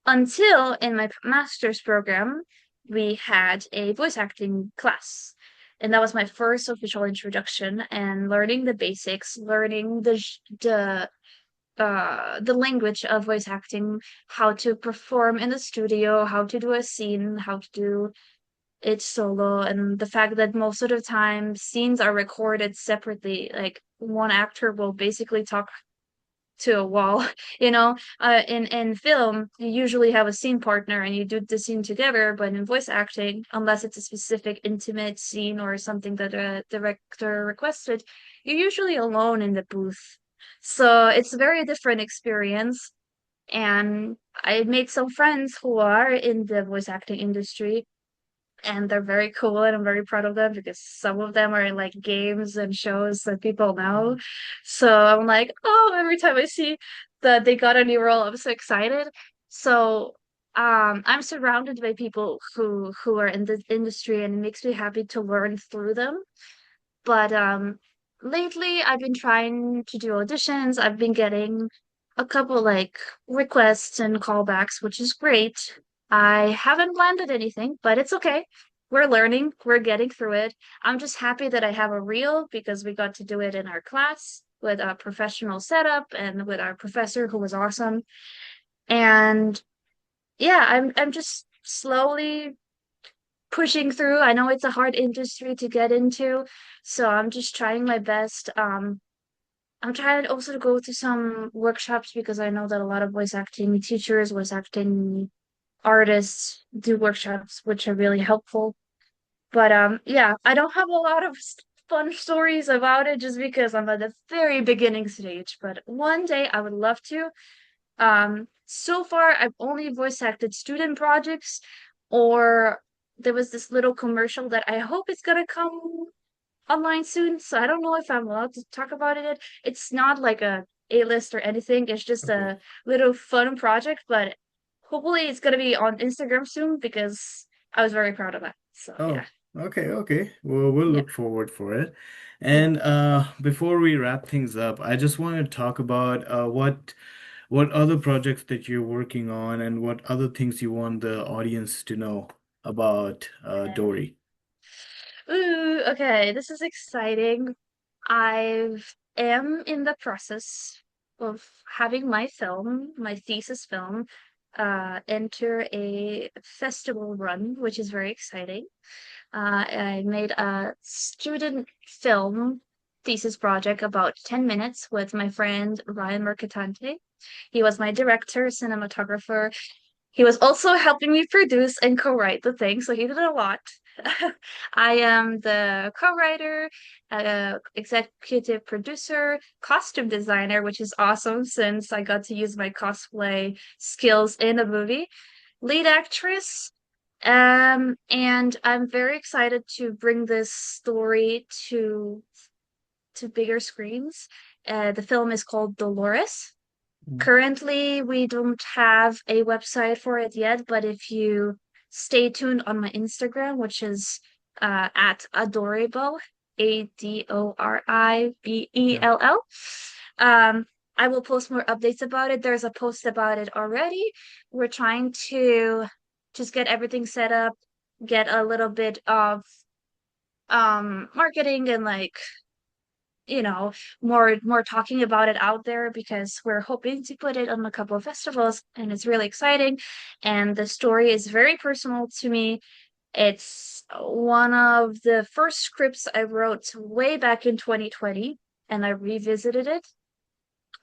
Speaker 1: until in my master's program we had a voice acting class. And that was my first official introduction and learning the basics, learning the language of voice acting, how to perform in the studio, how to do a scene, how to do it solo, and the fact that most of the time scenes are recorded separately. Like one actor will basically talk to a wall. In film, you usually have a scene partner and you do the scene together, but in voice acting, unless it's a specific intimate scene or something that a director requested, you're usually alone in the booth. So it's a very different experience. And I made some friends who are in the voice acting industry, and they're very cool, and I'm very proud of them because some of them are in like games and shows that people know. So I'm like, oh, every time I see that they got a new role, I'm so excited. So I'm surrounded by people who are in this industry, and it makes me happy to learn through them. But lately I've been trying to do auditions. I've been getting a couple like requests and callbacks, which is great. I haven't landed anything, but it's okay. We're learning, we're getting through it. I'm just happy that I have a reel because we got to do it in our class with a professional setup and with our professor who was awesome. And yeah, I'm just slowly pushing through. I know it's a hard industry to get into, so I'm just trying my best. I'm trying also to go to some workshops because I know that a lot of voice acting teachers, voice acting artists do workshops, which are really helpful. But yeah, I don't have a lot of fun stories about it just because I'm at the very beginning stage. But one day I would love to. So far I've only voice acted student projects, or there was this little commercial that I hope is gonna come online soon. So I don't know if I'm allowed to talk about it. It's not like a A-list or anything. It's just
Speaker 2: Okay.
Speaker 1: a little fun project, but hopefully it's gonna be on Instagram soon because I was very proud of that. So yeah.
Speaker 2: Oh, okay, okay. Well, we'll
Speaker 1: Yeah.
Speaker 2: look forward for it.
Speaker 1: Yeah.
Speaker 2: And before we wrap things up, I just want to talk about what other projects that you're working on and what other things you want the audience to know about Dory.
Speaker 1: Ooh, okay, this is exciting. I am in the process of having my film, my thesis film, enter a festival run, which is very exciting. I made a student film thesis project about 10 minutes with my friend Ryan Mercatante. He was my director, cinematographer. He was also helping me produce and co-write the thing, so he did a lot. I am the co-writer, executive producer, costume designer, which is awesome since I got to use my cosplay skills in a movie, lead actress, and I'm very excited to bring this story to bigger screens. The film is called Dolores.
Speaker 2: Mm.
Speaker 1: Currently, we don't have a website for it yet, but if you stay tuned on my Instagram, which is at Adorable,
Speaker 2: Yeah.
Speaker 1: Adoribell, um, I will post more updates about it. There's a post about it already. We're trying to just get everything set up, get a little bit of marketing and like more talking about it out there because we're hoping to put it on a couple of festivals and it's really exciting. And the story is very personal to me. It's one of the first scripts I wrote way back in 2020, and I revisited it.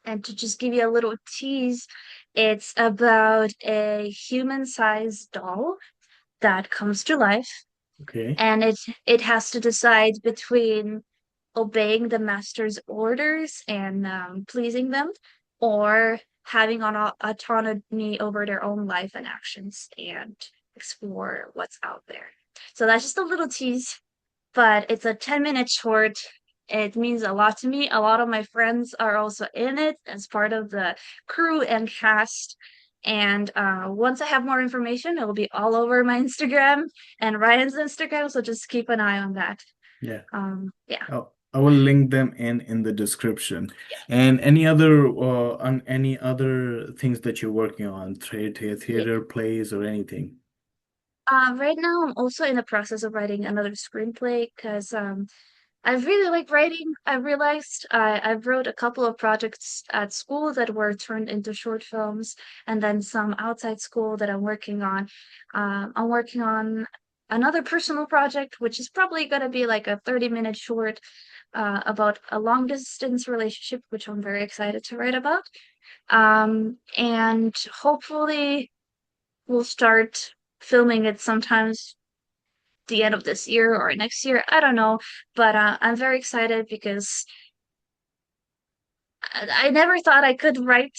Speaker 1: And to just give you a little tease, it's about a human-sized doll that comes to life,
Speaker 2: Okay.
Speaker 1: and it has to decide between obeying the master's orders and pleasing them, or having autonomy over their own life and actions and explore what's out there. So that's just a little tease, but it's a 10-minute short. It means a lot to me. A lot of my friends are also in it as part of the crew and cast. And once I have more information, it will be all over my Instagram and Ryan's Instagram. So just keep an eye on that.
Speaker 2: Yeah.
Speaker 1: Yeah.
Speaker 2: Oh, I will link them in the description. And any other things that you're working on,
Speaker 1: Yeah.
Speaker 2: theater, plays, or anything.
Speaker 1: Right now, I'm also in the process of writing another screenplay because I really like writing. I realized I've wrote a couple of projects at school that were turned into short films, and then some outside school that I'm working on. I'm working on another personal project, which is probably going to be like a 30-minute short about a long distance relationship, which I'm very excited to write about. And hopefully we'll start filming it sometimes the end of this year or next year. I don't know, but I'm very excited because I never thought I could write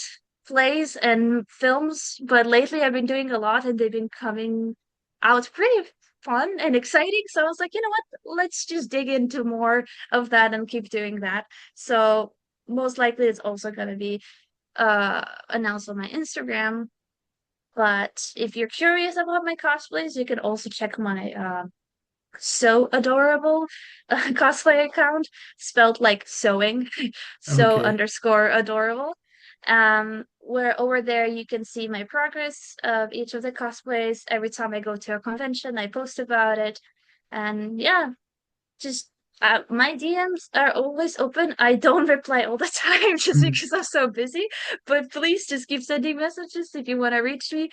Speaker 1: plays and films, but lately I've been doing a lot and they've been coming out pretty fun and exciting. So I was like, you know what? Let's just dig into more of that and keep doing that. So most likely it's also going to be announced on my Instagram. But if you're curious about my cosplays, you can also check my so adorable cosplay account, spelled like sewing, so
Speaker 2: Okay.
Speaker 1: underscore adorable. Where over there you can see my progress of each of the cosplays. Every time I go to a convention, I post about it. And yeah, just my DMs are always open. I don't reply all the time just
Speaker 2: Mhm.
Speaker 1: because I'm so busy. But please just keep sending messages if you want to reach me,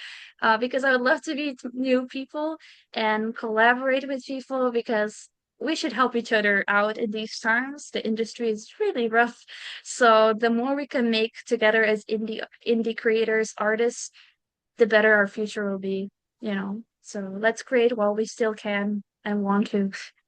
Speaker 1: because I would love to meet new people and collaborate with people because we should help each other out in these times. The industry is really rough, so the more we can make together as indie creators, artists, the better our future will be. So let's create while we still can and want to.